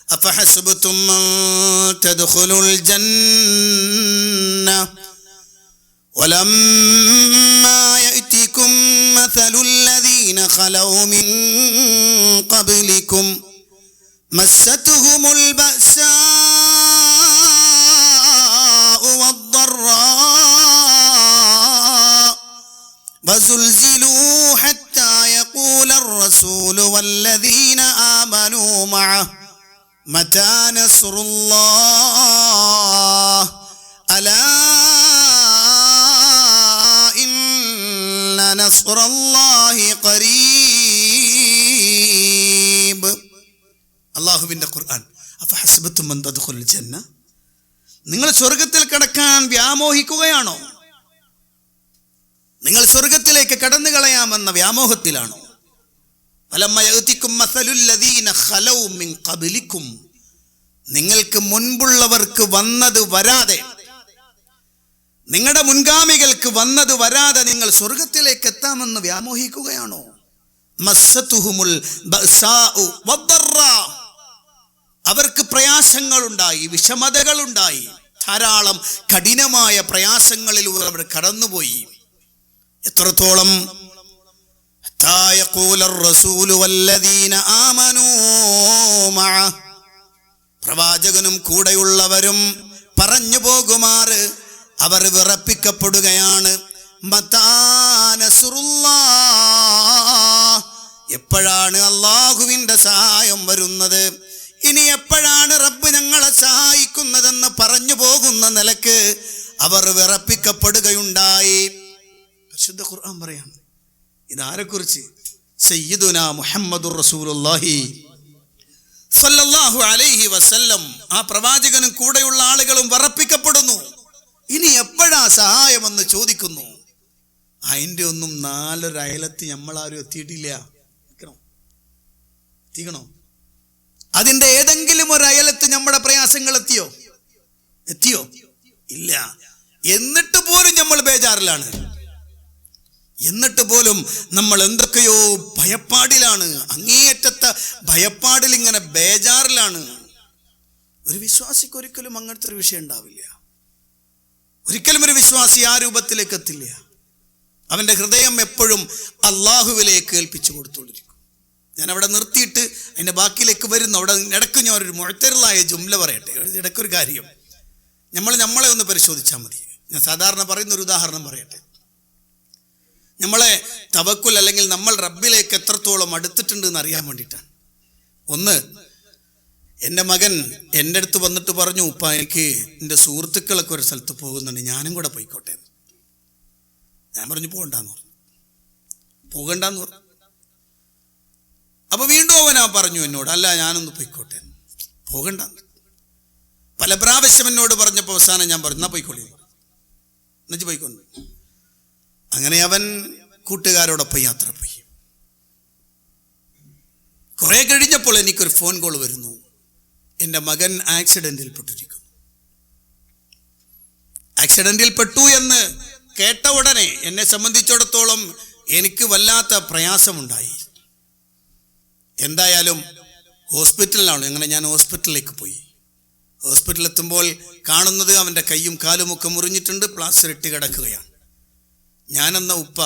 അഫഹസ്ബതും തദ്ഖുലുൽ ജന്ന വലമ്മാ യഅതികും مثل الذين خلوا من قبلكم مستهم البأساء والضراء وزلزلوا حتى يقول الرسول والذين آمنوا معه متى نصر الله ألا إن نصر الله قريب. അല്ലാഹുവിന്റെ ഖുർആൻ. അഫഹസ്ബതും അൻ തദ്ഖുലുൽ ജന്ന, നിങ്ങൾ സ്വർഗ്ഗത്തിൽ കടക്കാൻ വ്യാമോഹിക്കുകയാണോ? നിങ്ങൾ സ്വർഗ്ഗത്തിലേക്ക് കടന്നു കളയാമെന്ന വ്യാമോഹത്തിലാണോ? ഫലമ്മ യഅതികും മസലുൽ ലദീന ഖലൗ മിൻ ഖബ്ലികും, നിങ്ങൾക്ക് മുൻപുള്ളവർക്ക് വന്നത് വരാതെ, നിങ്ങളുടെ മുൻഗാമികൾക്ക് വന്നത് വരാതെ നിങ്ങൾ സ്വർഗ്ഗത്തിലേക്ക് എത്താമെന്ന് വ്യാമോഹിക്കുകയാണോ? മസ്സതുഹുമുൽ ബഅസാഉ വദ്ദറാ, അവർക്ക് പ്രയാസങ്ങളുണ്ടായി, വിഷമതകളുണ്ടായി, ധാരാളം കഠിനമായ പ്രയാസങ്ങളിൽ അവർ കടന്നുപോയി. എത്രത്തോളം? ഹത്താ യഖൂലർ റസൂലു വല്ലദീന ആമനൂ മഅഹ്, പ്രവാചകനും കൂടെയുള്ളവരും പറഞ്ഞു പോകുമാറ് അവർ വിറപ്പിക്കപ്പെടുകയാണ്. മതാ നസ്റുല്ലാഹ്, എപ്പോഴാണ് അല്ലാഹുവിന്റെ സഹായം വരുന്നത്, ഇനി എപ്പോഴാണ് റബ്ബ് ഞങ്ങളെ സഹായിക്കുന്നതെന്ന് പറഞ്ഞു പോകുന്ന നിലക്ക് അവർ വിറപ്പിക്കപ്പെടുകയുണ്ടായി. പരിശുദ്ധ ഖുർആൻ പറയാണ് ഇതാരെക്കുറിച്ച്? സയ്യിദുനാ മുഹമ്മദുർ റസൂലുള്ളാഹി സല്ലല്ലാഹു അലൈഹി വസല്ലം, ആ പ്രവാചകനും കൂടെയുള്ള ആളുകളും വിറപ്പിക്കപ്പെടുന്നു. ഇനി എപ്പോഴാ സഹായമെന്ന് ചോദിക്കുന്നു. അതിൻ്റെ ഒന്നും 4 അയലത്ത് നമ്മളാരും എത്തിയിട്ടില്ല. എത്തിക്കണോ? അതിൻ്റെ ഏതെങ്കിലും ഒരു അയലത്ത് നമ്മുടെ പ്രയാസങ്ങൾ എത്തിയോ? ഇല്ല. എന്നിട്ട് പോലും നമ്മൾ ബേജാറിലാണ്. എന്നിട്ട് പോലും നമ്മൾ എന്തൊക്കെയോ ഭയപ്പാടിലാണ്, അങ്ങേയറ്റത്തെ ഭയപ്പാടിൽ, ഇങ്ങനെ ബേജാറിലാണ്. ഒരു വിശ്വാസിക്ക് ഒരിക്കലും അങ്ങനത്തെ ഒരു വിഷയം ഉണ്ടാവില്ല. ഒരിക്കലും ഒരു വിശ്വാസി ആ രൂപത്തിലേക്ക് എത്തില്ല. അവൻ്റെ ഹൃദയം എപ്പോഴും അള്ളാഹുവിലേക്ക് ഏൽപ്പിച്ചു കൊടുത്തുകൊണ്ടിരിക്കും. ഞാൻ അവിടെ നിർത്തിയിട്ട് അതിൻ്റെ ബാക്കിയിലേക്ക് വരുന്നു. അവിടെ ഇടയ്ക്ക് ഞാൻ ഒരു മുഅ്തരിളായ ജുംല പറയട്ടെ. ഇടയ്ക്കൊരു കാര്യം നമ്മളെ ഒന്ന് പരിശോധിച്ചാൽ മതി. ഞാൻ സാധാരണ പറയുന്നൊരു ഉദാഹരണം പറയട്ടെ. നമ്മളെ തവക്കുൽ അല്ലെങ്കിൽ നമ്മൾ റബ്ബിലേക്ക് എത്രത്തോളം അടുത്തിട്ടുണ്ട് എന്ന് അറിയാൻ വേണ്ടിയിട്ടാണ്. ഒന്ന്, എൻ്റെ മകൻ എൻ്റെ അടുത്ത് വന്നിട്ട് പറഞ്ഞു, ഉപ്പ എനിക്ക് എൻ്റെ സുഹൃത്തുക്കളൊക്കെ ഒരു സ്ഥലത്ത് പോകുന്നുണ്ട്, ഞാനും കൂടെ പോയിക്കോട്ടെ. ഞാൻ പറഞ്ഞു പോകണ്ടെന്ന് പറഞ്ഞു. അപ്പൊ വീണ്ടും അവനാ പറഞ്ഞു എന്നോട്, അല്ല ഞാനൊന്ന് പോയിക്കോട്ടെ, പോകണ്ടെന്ന്. പല പ്രാവശ്യം എന്നോട് പറഞ്ഞപ്പോൾ അവസാനം ഞാൻ പറഞ്ഞു എന്നാ പോയിക്കോളി, എന്നുവെച്ച് പോയിക്കൊണ്ട്. അങ്ങനെ അവൻ കൂട്ടുകാരോടൊപ്പം യാത്ര പോയി. കുറെ കഴിഞ്ഞപ്പോൾ എനിക്കൊരു ഫോൺ കോൾ വരുന്നു, എൻ്റെ മകൻ ആക്സിഡന്റിൽ പെട്ടിരിക്കുന്നു. ആക്സിഡന്റിൽ പെട്ടു എന്ന് കേട്ട ഉടനെ എന്നെ സംബന്ധിച്ചിടത്തോളം എനിക്ക് വല്ലാത്ത പ്രയാസമുണ്ടായി. എന്തായാലും ഹോസ്പിറ്റലിലാണ്. അങ്ങനെ ഞാൻ ഹോസ്പിറ്റലിലേക്ക് പോയി. ഹോസ്പിറ്റലിലെത്തുമ്പോൾ കാണുന്നത് അവൻ്റെ കൈയും കാലുമൊക്കെ മുറിഞ്ഞിട്ടുണ്ട്, പ്ലാസ്റ്റർ ഇട്ട് കിടക്കുകയാണ്. ഞാനെന്ന ഉപ്പ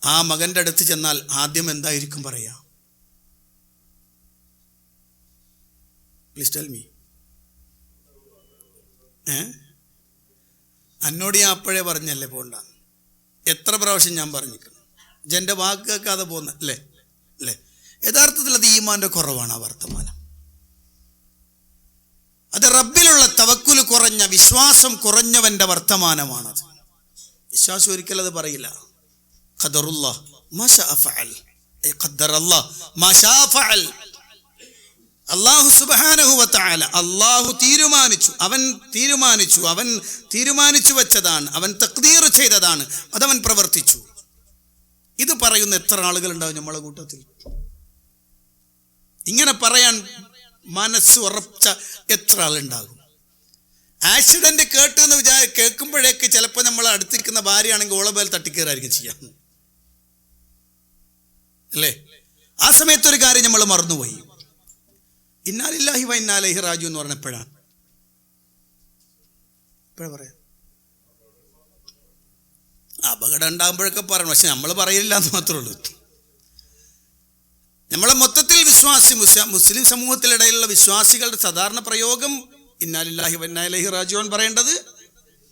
ആ മകൻ്റെ അടുത്ത് ചെന്നാൽ ആദ്യം എന്തായിരിക്കും പറയാ? Please tell me. എന്നോട് ഞാൻ അപ്പോഴേ പറഞ്ഞല്ലേ പോണ്ട. എത്ര പ്രാവശ്യം ഞാൻ പറഞ്ഞിരിക്കണം. എൻ്റെ വാക്ക് കേൾക്കാതെ പോകുന്ന അല്ലേ? യഥാർത്ഥത്തിൽ അത് ഈമാൻ്റെ കുറവാണ്. ആ വർത്തമാനം അത് റബ്ബിലുള്ള തവക്കുൽ കുറഞ്ഞ, വിശ്വാസം കുറഞ്ഞവൻ്റെ വർത്തമാനമാണത്. വിശ്വാസം ഒരിക്കലും അത് പറയില്ല. ഖദറുല്ലാഹ് മാ ശാഅ ഫഅൽ, ഖദ്ദറല്ലാഹ് മാ ശാഅ ഫഅൽ. അല്ലാഹു സുബ്ഹാനഹു വ തആല അല്ലാഹു തീരുമാനിച്ചു, അവൻ തീരുമാനിച്ചു വെച്ചതാണ്, അവൻ തഖ്ദീർ ചെയ്തതാണ്, അതവൻ പ്രവർത്തിച്ചു. ഇത് പറയുന്ന എത്ര ആളുകളുണ്ടാവും നമ്മളെ കൂട്ടത്തിൽ? ഇങ്ങനെ പറയാൻ മനസ്സ് ഉറച്ച എത്ര ആളുണ്ടാകും? ആക്സിഡന്റ് കേട്ടു എന്ന് കേൾക്കുമ്പോഴേക്ക് ചിലപ്പോൾ നമ്മൾ അടുത്തിരിക്കുന്ന ഭാര്യയാണെങ്കിൽ ഓളബേൽ തട്ടിക്കേറായിരിക്കും ചെയ്യാം, അല്ലേ? ആ സമയത്തൊരു കാര്യം നമ്മൾ മറന്നുപോയി. ഇന്നാ ലില്ലാഹി വ ഇന്നാ ഇലൈഹി റാജിഊൻ എന്ന് പറഞ്ഞപ്പോഴാണ് പറയാ. അപകടം ഉണ്ടാകുമ്പോഴൊക്കെ പറയണം, പക്ഷെ നമ്മൾ പറയില്ല എന്ന് മാത്രമേ ഉള്ളൂ. നമ്മളെ മൊത്തത്തിൽ മുസ്ലിം സമൂഹത്തിലിടയിലുള്ള വിശ്വാസികളുടെ സാധാരണ പ്രയോഗം ഇന്നാ ലില്ലാഹി വ ഇന്നാ ഇലൈഹി റാജിഊൻ പറയേണ്ടത്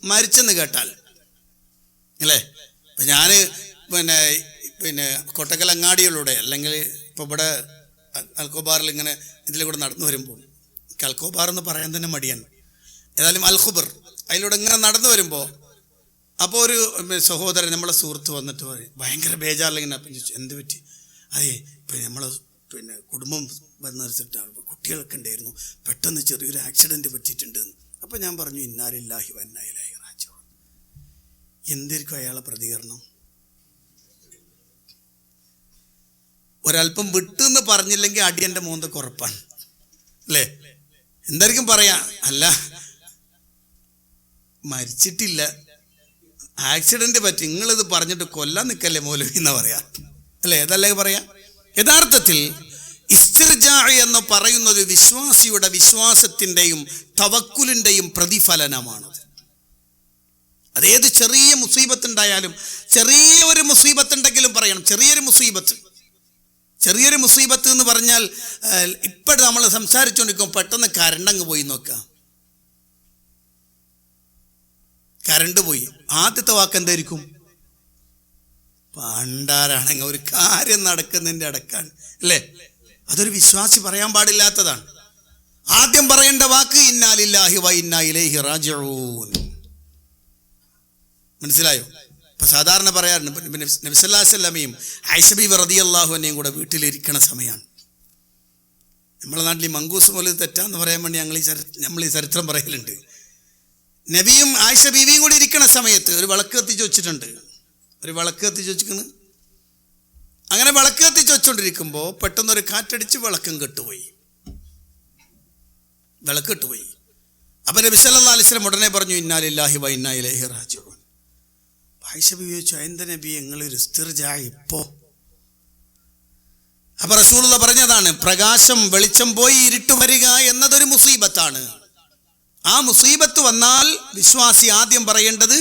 മരിച്ചെന്ന് കേട്ടാൽ അല്ലേ. ഞാൻ കൊട്ടക്കൽ അങ്ങാടികളിലൂടെ അല്ലെങ്കിൽ ഇപ്പോൾ ഇവിടെ അൽഖുബാറിൽ ഇങ്ങനെ ഇതിലെ കൂടെ നടന്നു വരുമ്പോൾ, അൽഖുബാർ എന്ന് പറയാൻ തന്നെ മടിയാണ്, ഏതായാലും അൽഖുബർ അതിലൂടെ ഇങ്ങനെ നടന്നു വരുമ്പോൾ അപ്പോൾ ഒരു സഹോദരൻ നമ്മളെ സുഹൃത്ത് വന്നിട്ട് പറയും, ഭയങ്കര ബേജാറിലിങ്ങനെ. അപ്പം ചോദിച്ചു എന്ത് പറ്റി? അതെ നമ്മൾ കുടുംബം വന്നിട്ടാണ്, കുട്ടികളൊക്കെ ഉണ്ടായിരുന്നു, പെട്ടെന്ന് ചെറിയൊരു ആക്സിഡൻറ്റ് പറ്റിയിട്ടുണ്ട്. അപ്പം ഞാൻ പറഞ്ഞു ഇന്നാ ലില്ലാഹി വ ഇന്നാ ഇലൈഹി റാജിഊൻ. എന്തായിരിക്കും അയാളെ പ്രതികരണം? ഒരല്പം വിട്ടെന്ന് പറഞ്ഞില്ലെങ്കിൽ അടി എൻ്റെ മോന്തൊക്കെ ഉറപ്പാണ് അല്ലേ. എന്തായിരിക്കും പറയാ? അല്ല മരിച്ചിട്ടില്ല, ആക്സിഡന്റ് പറ്റി, നിങ്ങളിത് പറഞ്ഞിട്ട് കൊല്ലാൻ നിൽക്കല്ലേ മൗലവി എന്ന് പറയാ അല്ലേ. ഏതല്ലേ പറയാ? യഥാർത്ഥത്തിൽ ഇസ്തിർജാ എന്ന് പറയുന്നത് വിശ്വാസിയുടെ വിശ്വാസത്തിൻ്റെയും തവക്കുലിൻ്റെയും പ്രതിഫലനമാണ്. അതേത് ചെറിയ മുസീബത്തുണ്ടായാലും, ചെറിയ ഒരു മുസീബത്തുണ്ടെങ്കിലും പറയണം ചെറിയൊരു മുസീബത്ത് എന്ന് പറഞ്ഞാൽ ഇപ്പോഴും നമ്മൾ സംസാരിച്ചുകൊണ്ടിരിക്കും, പെട്ടെന്ന് കരണ്ടങ്ങ് പോയി നോക്കുക, കരണ്ട് പോയി, ആദ്യത്തെ വാക്ക് എന്തായിരിക്കും? പണ്ടാരാണെങ്കിൽ ഒരു കാര്യം നടക്കുന്നതിൻ്റെ അടക്കാണ് അല്ലേ. അതൊരു വിശ്വാസി പറയാൻ പാടില്ലാത്തതാണ്. ആദ്യം പറയേണ്ട വാക്ക് ഇന്നാ ലില്ലാഹി വ ഇന്നാ ഇലൈഹി റാജിഊൻ. മനസ്സിലായോ? ഇപ്പം സാധാരണ പറയാറുണ്ട്, നബി സല്ലല്ലാഹു അലൈഹി വസല്ലമയും ആയിഷ ബീവി റളിയല്ലാഹു അൻഹയും കൂടെ വീട്ടിലിരിക്കണ സമയമാണ്. നമ്മളെ നാട്ടിൽ മങ്കൂസ് മൗലിദ് തെറ്റാന്ന് പറയാൻ വേണ്ടി നമ്മൾ ഈ ചരിത്രം പറയലുണ്ട്. നബിയും ആയിഷ ബീവിയും കൂടി ഇരിക്കണ സമയത്ത് ഒരു വിളക്ക് കത്തിച്ച് വെച്ചിട്ടുണ്ട്. അങ്ങനെ വിളക്ക് കത്തിച്ച് വെച്ചുകൊണ്ടിരിക്കുമ്പോൾ പെട്ടെന്നൊരു കാറ്റടിച്ച് വിളക്ക് കെട്ടുപോയി. അപ്പം നബി സല്ലല്ലാഹു അലൈഹി വസല്ലം ഉടനെ പറഞ്ഞു ഇന്നാ ലില്ലാഹി വ ഇന്നാ ഇലൈഹി റാജിഊൻ. ആയിഷ ബീവി ചോദിച്ചു, എന്താ നബി നിങ്ങളൊരു ഇസ്തിർജാ ഇപ്പോ? അപ്പൊ റസൂലുള്ളാഹി പറഞ്ഞതാണ്, പ്രകാശം വെളിച്ചം പോയി ഇരുട്ട് വരിക എന്നതൊരു മുസീബത്താണ്. ആ മുസീബത്ത് വന്നാൽ വിശ്വാസി ആദ്യം പറയേണ്ടത്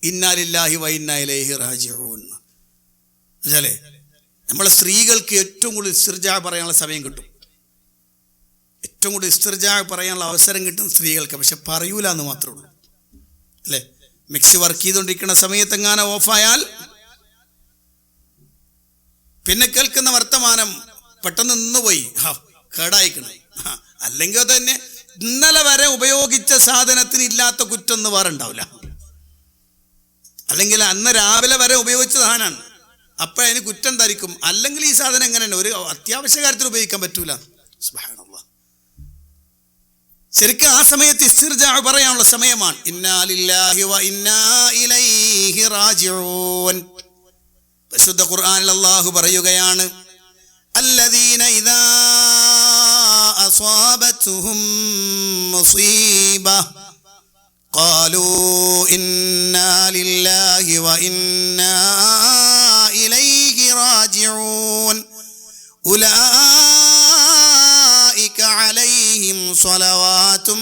ഇന്നാ ലില്ലാഹി വ ഇന്നാ ഇലൈഹി റാജിഊൻ. എന്നുവെച്ചാലേ നമ്മളെ സ്ത്രീകൾക്ക് ഏറ്റവും കൂടുതൽ ഇസ്തിർജാ പറയാനുള്ള സമയം കിട്ടും, ഏറ്റവും കൂടുതൽ ഇസ്തിർജാ പറയാനുള്ള അവസരം കിട്ടും സ്ത്രീകൾക്ക്. പക്ഷെ പറയൂല എന്ന് മാത്രമേ ഉള്ളൂ അല്ലേ. മിക്സി വർക്ക് ചെയ്തുകൊണ്ടിരിക്കുന്ന സമയത്ത് എങ്ങാനും ഓഫായാൽ പിന്നെ കേൾക്കുന്ന വർത്തമാനം പെട്ടെന്ന് നിന്നുപോയി, കേടായിക്കണം. അല്ലെങ്കിൽ തന്നെ ഇന്നലെ വരെ ഉപയോഗിച്ച സാധനത്തിന് ഇല്ലാത്ത കുറ്റൊന്നും വേറെ ഉണ്ടാവില്ല. അല്ലെങ്കിൽ അന്ന് രാവിലെ വരെ ഉപയോഗിച്ച സാധനമാണ്, അപ്പം അതിന് കുറ്റം ധരിക്കും. അല്ലെങ്കിൽ ഈ സാധനം എങ്ങനെയാണ് ഒരു അത്യാവശ്യ കാര്യത്തിൽ ഉപയോഗിക്കാൻ പറ്റൂല. സുബ്ഹാനല്ലാഹ്. ശരിക്കും ആ സമയത്ത് ഇസ്തിർജാ പറയാനുള്ള സമയമാണ്. ഇന്നാ ലില്ലാഹി വ ഇന്നാ ഇലൈഹി റാജിഊൻ. പരിശുദ്ധ ഖുർആനിൽ അല്ലാഹു പറയുകയാണ്, അല്ലദീന ഇദാ അസ്വാബത്തുഹും മുസീബ ഖാലൂ ഇന്നാ ലില്ലാഹി വ ഇന്നാ ഇലൈഹി റാജിഊൻ ഉലൈക അലൈഹിം സ്വലവാതും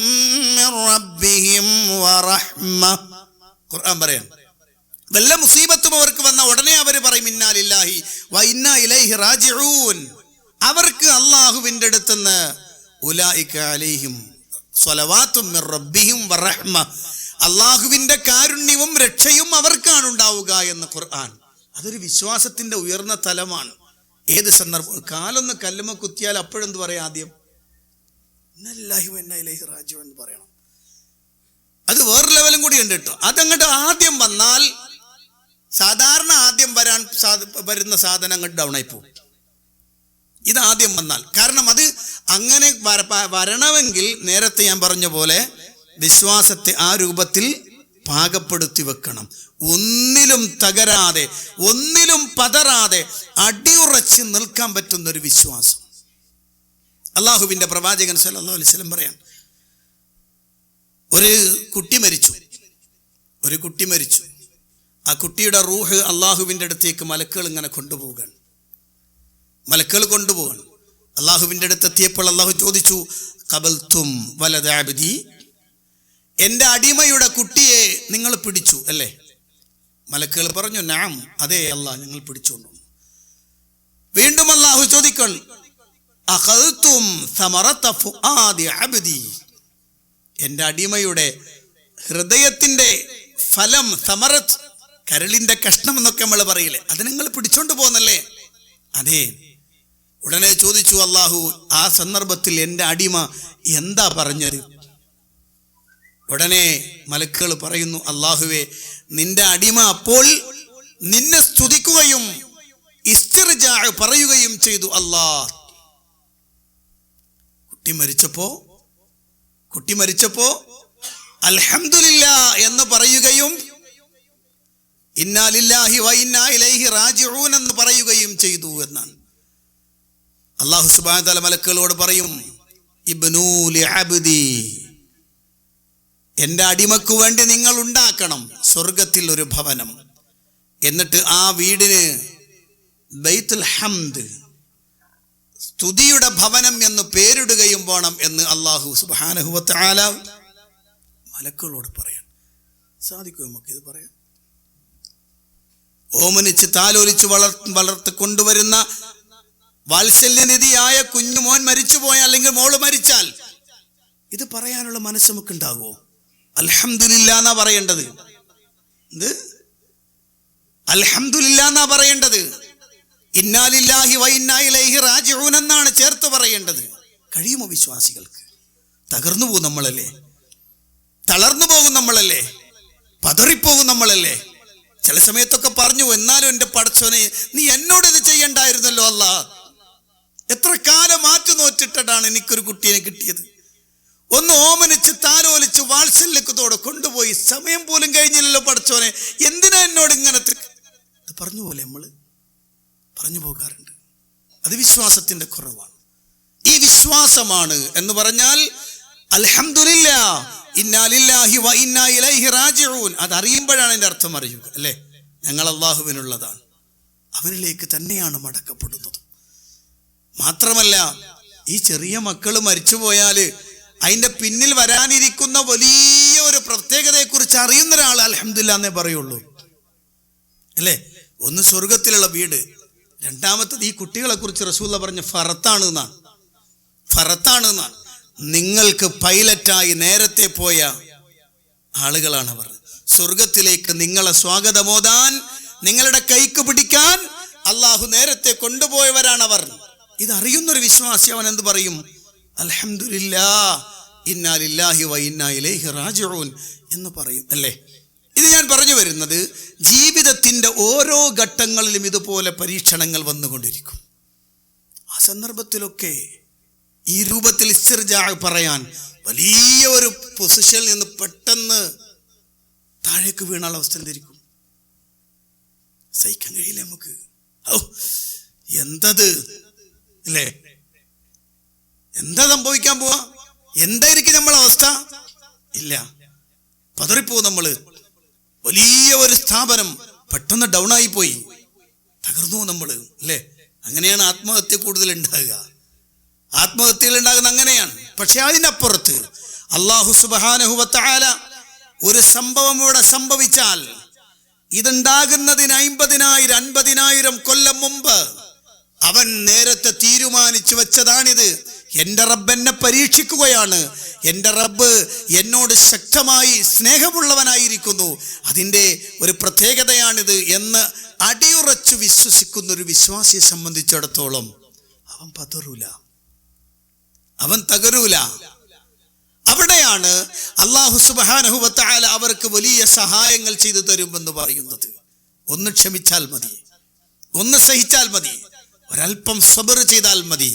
മിർ റബ്ബിഹിം വറഹ്മ. ഖുർആൻ പറയാൻ വല്ല മുസീബത്തും അവർക്ക് വന്ന ഉടനെ അവർ പറയും ഇന്നാ ലില്ലാഹി വ ഇന്നാ ഇലൈഹി റാജിഊൻ. അവർക്ക് അല്ലാഹുവിൻ്റെ അടുത്തുനിന്ന് ഉലൈക അലൈഹിം സ്വലവാതും മിർ റബ്ബിഹിം വറഹ്മ, അല്ലാഹുവിൻ്റെ കാരുണ്യവും രക്ഷയും അവർക്കാണ് ഉണ്ടാവുക എന്ന് ഖുർആൻ. അതൊരു വിശ്വാസത്തിന്റെ ഉയർന്ന തലമാണ്. ഏത് സന്ദർഭം കാലൊന്ന് കല്ലുമ കുത്തിയാൽ അപ്പോഴെന്ത് പറയാം? ആദ്യം ഇന്നാ ലില്ലാഹി വ ഇന്നാ ഇലൈഹി റാജിഊൻ എന്ന് പറയണം. അത് വേറെ ലെവലും കൂടി ഉണ്ട് കേട്ടോ. അതങ്ങോട്ട് ആദ്യം വന്നാൽ, സാധാരണ ആദ്യം വരുന്ന സാധനം അങ്ങോട്ട് ഡൗൺ ആയി പോകും. ഇത് ആദ്യം വന്നാൽ, കാരണം അത് അങ്ങനെ വരണമെങ്കിൽ നേരത്തെ ഞാൻ പറഞ്ഞ പോലെ വിശ്വാസത്തെ ആ രൂപത്തിൽ പാകപ്പെടുത്തി വെക്കണം. ഒന്നിലും തകരാതെ, ഒന്നിലും പതറാതെ അടിയുറച്ച് നിൽക്കാൻ പറ്റുന്നൊരു വിശ്വാസം. അള്ളാഹുവിൻ്റെ പ്രവാചകൻ സല്ലല്ലാഹു അലൈഹി വസല്ലം പറയാൻ, ഒരു കുട്ടി മരിച്ചു. ആ കുട്ടിയുടെ റൂഹ് അള്ളാഹുവിൻ്റെ അടുത്തേക്ക് മലക്കുകൾ ഇങ്ങനെ കൊണ്ടുപോവുകയാണ്. അള്ളാഹുവിൻ്റെ അടുത്തെത്തിയപ്പോൾ അള്ളാഹു ചോദിച്ചു, ഖബൽതും വലദ അബ്ദി, എൻ്റെ അടിമയുടെ കുട്ടിയെ നിങ്ങൾ പിടിച്ചു അല്ലേ? മലക്കുകൾ പറഞ്ഞു നഅം, അതെ അല്ലാഹ്, ഞങ്ങൾ പിടിച്ചുകൊണ്ടു. വീണ്ടും അല്ലാഹു ചോദിക്കണം, അഖൽതും സമറത ഫുആദി അബ്ദി, എൻ്റെ അടിമയുടെ ഹൃദയത്തിന്റെ ഫലം, സമറത്ത്, കരളിന്റെ കഷ്ണം എന്നൊക്കെ നമ്മൾ പറയില്ലേ, അത് നിങ്ങൾ പിടിച്ചോണ്ട് പോന്നല്ലേ? അതെ. ഉടനെ ചോദിച്ചു അല്ലാഹു, ആ സന്ദർഭത്തിൽ എൻ്റെ അടിമ എന്താ പറഞ്ഞത്? ഉടനെ മലക്കുകൾ പറയുന്നു, അല്ലാഹുവേ, നിന്റെ അടിമ അപ്പോൾ നിന്നെ സ്തുതിക്കുകയും ഇസ്തിർജാ പറയുകയും ചെയ്തു. അല്ലാഹ്, കുട്ടി മരിച്ചപ്പോ അൽഹംദുലില്ലാ എന്ന് പറയുകയും ഇന്നാ ലില്ലാഹി വ ഇന്നാ ഇലൈഹി റാജിഊൻ എന്ന് പറയുകയും ചെയ്തു എന്നാണ്. അല്ലാഹു സുബ്ഹാനഹു വ തആല മലക്കുകളോട് പറയും, ഇബ്നൂ ലിഅബ്ദി, എൻ്റെ അടിമക്ക് വേണ്ടി നിങ്ങൾ ഉണ്ടാക്കണം സ്വർഗത്തിൽ ഒരു ഭവനം, എന്നിട്ട് ആ വീടിന് ബൈത്തുൽ ഹംദ്, സ്തുതിയുടെ ഭവനം എന്ന് പേരിടുകയും വേണം എന്ന് അല്ലാഹു സുബ്ഹാനഹു വ തആല മലക്കുകളോട് പറയാൻ സാധിക്കും. നമുക്കിത് പറയാം. ഓമനിച്ച് താലോലിച്ച് വളർത്ത് കൊണ്ടുവരുന്ന വാത്സല്യനിധിയായ കുഞ്ഞുമോൻ മരിച്ചുപോയാൽ, അല്ലെങ്കിൽ മോള് മരിച്ചാൽ, ഇത് പറയാനുള്ള മനസ്സ് നമുക്ക് ഉണ്ടാകുമോ? അൽഹംദുലില്ലാ എന്നാ പറയേണ്ടത്. ഇത് അൽഹംദുലില്ലാ എന്നാ പറയേണ്ടത്. ഇന്നാ ലില്ലാഹി വ ഇന്നാ ഇലൈഹി റാജിഊൻ എന്നാണ് ചേർത്ത് പറയേണ്ടത്. കഴിയുമോ വിശ്വാസികൾക്ക്? തകർന്നു പോകും നമ്മളല്ലേ, തളർന്നു പോകും നമ്മളല്ലേ, പതറിപ്പോകും നമ്മളല്ലേ. ചില സമയത്തൊക്കെ പറഞ്ഞു, എന്നാലും എൻ്റെ പടച്ചോനെ, നീ എന്നോട് ഇത് ചെയ്യണ്ടായിരുന്നല്ലോ അല്ലാഹ്. എത്ര കാലം മാറ്റി നോറ്റിട്ടാണ് എനിക്കൊരു കുട്ടീനെ കിട്ടിയത്. ഒന്ന് ഓമനിച്ച് താലോലിച്ച് വാത്സല്യത്തോടെ കൊണ്ടുപോയി, സമയം പോലും കഴിഞ്ഞില്ലല്ലോ പടച്ചോനെ, എന്തിനാ എന്നോട് ഇങ്ങനത്തെ? ഇത് പറഞ്ഞു പോലെ നമ്മൾ പറഞ്ഞു പോകാറുണ്ട്. അത് വിശ്വാസത്തിന്റെ കുറവാണ്. ഈ വിശ്വാസമാണ് എന്ന് പറഞ്ഞാൽ അൽഹംദുലില്ലാ, ഇന്നാ ലില്ലാഹി വ ഇന്നാ ഇലൈഹി റാജിഊൻ, അതറിയുമ്പോഴാണ് അതിൻ്റെ അർത്ഥം അറിയുക അല്ലേ. ഞങ്ങൾ അല്ലാഹുവിനുള്ളതാണ്, അവനിലേക്ക് തന്നെയാണ് മടക്കപ്പെടുന്നത്. മാത്രമല്ല, ഈ ചെറിയ മക്കൾ മരിച്ചുപോയാൽ അതിൻ്റെ പിന്നിൽ വരാനിരിക്കുന്ന വലിയ ഒരു പ്രത്യേകതയെക്കുറിച്ച് അറിയുന്ന ഒരാൾ അൽഹംദുലില്ലാ എന്നേ പറയുള്ളൂ അല്ലേ. ഒന്ന് സ്വർഗത്തിലുള്ള വീട്, രണ്ടാമത്തത് ഈ കുട്ടികളെ കുറിച്ച് റസൂലുള്ള പറഞ്ഞ ഫറത്താണ് എന്നാണ്. നിങ്ങൾക്ക് പൈലറ്റായി നേരത്തെ പോയ ആളുകളാണ് അവർ. സ്വർഗത്തിലേക്ക് നിങ്ങളെ സ്വാഗതമോദാൻ, നിങ്ങളുടെ കൈക്ക് പിടിക്കാൻ അല്ലാഹു നേരത്തെ കൊണ്ടുപോയവരാണവർ. ഇതറിയുന്നൊരു വിശ്വാസി അവൻ എന്ത് പറയും? അൽഹംദുലില്ലാ, ഇന്നാ ലില്ലാഹി വ ഇന്നാ ഇലൈഹി റാജിഊൻ എന്ന് പറയും അല്ലേ. ഇത് ഞാൻ പറഞ്ഞു വരുന്നത്, ജീവിതത്തിന്റെ ഓരോ ഘട്ടങ്ങളിലും ഇതുപോലെ പരീക്ഷണങ്ങൾ വന്നുകൊണ്ടിരിക്കും. ആ സന്ദർഭത്തിലൊക്കെ ഈ രൂപത്തിൽ ഇസ്തിർജാ പറയാൻ, വലിയ ഒരു പൊസിഷനിൽ നിന്ന് പെട്ടെന്ന് താഴേക്ക് വീണാൽ അവസ്ഥ എന്തായിരിക്കും? സഹിക്കാൻ കഴിയില്ല നമുക്ക്. എന്തത് അല്ലേ, എന്താ സംഭവിക്കാൻ പോവാ? എന്തായിരിക്കും നമ്മളെ അവസ്ഥ? ഇല്ല, പതറിപ്പോവും നമ്മള്. വലിയ ഒരു സ്ഥാപനം പെട്ടെന്ന് ഡൗൺ ആയി പോയി, തകർന്നു നമ്മള് അല്ലേ. അങ്ങനെയാണ് ആത്മഹത്യ കൂടുതൽ ഉണ്ടാകുക. ആത്മഹത്യകൾ ഉണ്ടാകുന്ന അങ്ങനെയാണ്. പക്ഷെ അതിനപ്പുറത്ത് അല്ലാഹു സുബ്ഹാനഹു വ തആല ഒരു സംഭവം ഇവിടെ സംഭവിച്ചാൽ, ഇതുണ്ടാകുന്നതിന് 50,000 50,000 കൊല്ലം മുമ്പ് അവൻ നേരത്തെ തീരുമാനിച്ചു വെച്ചതാണിത്. എൻ്റെ റബ്ബ് എന്നെ പരീക്ഷിക്കുകയാണ്, എൻ്റെ റബ്ബ് എന്നോട് ശക്തമായി സ്നേഹമുള്ളവനായിരിക്കുന്നു, അതിൻ്റെ ഒരു പ്രത്യേകതയാണിത് എന്ന് അടിയുറച്ചു വിശ്വസിക്കുന്ന ഒരു വിശ്വാസിയെ സംബന്ധിച്ചിടത്തോളം അവൻ പതറൂല, അവൻ തകരൂല. അവിടെയാണ് അല്ലാഹു സുബ്ഹാനഹു വ തആല അവർക്ക് വലിയ സഹായങ്ങൾ ചെയ്തു തരുമെന്ന് പറയുന്നത്. ഒന്ന് ക്ഷമിച്ചാൽ മതി, ഒന്ന് സഹിച്ചാൽ മതി, ഒരൽപ്പം സബർ ചെയ്താൽ മതി.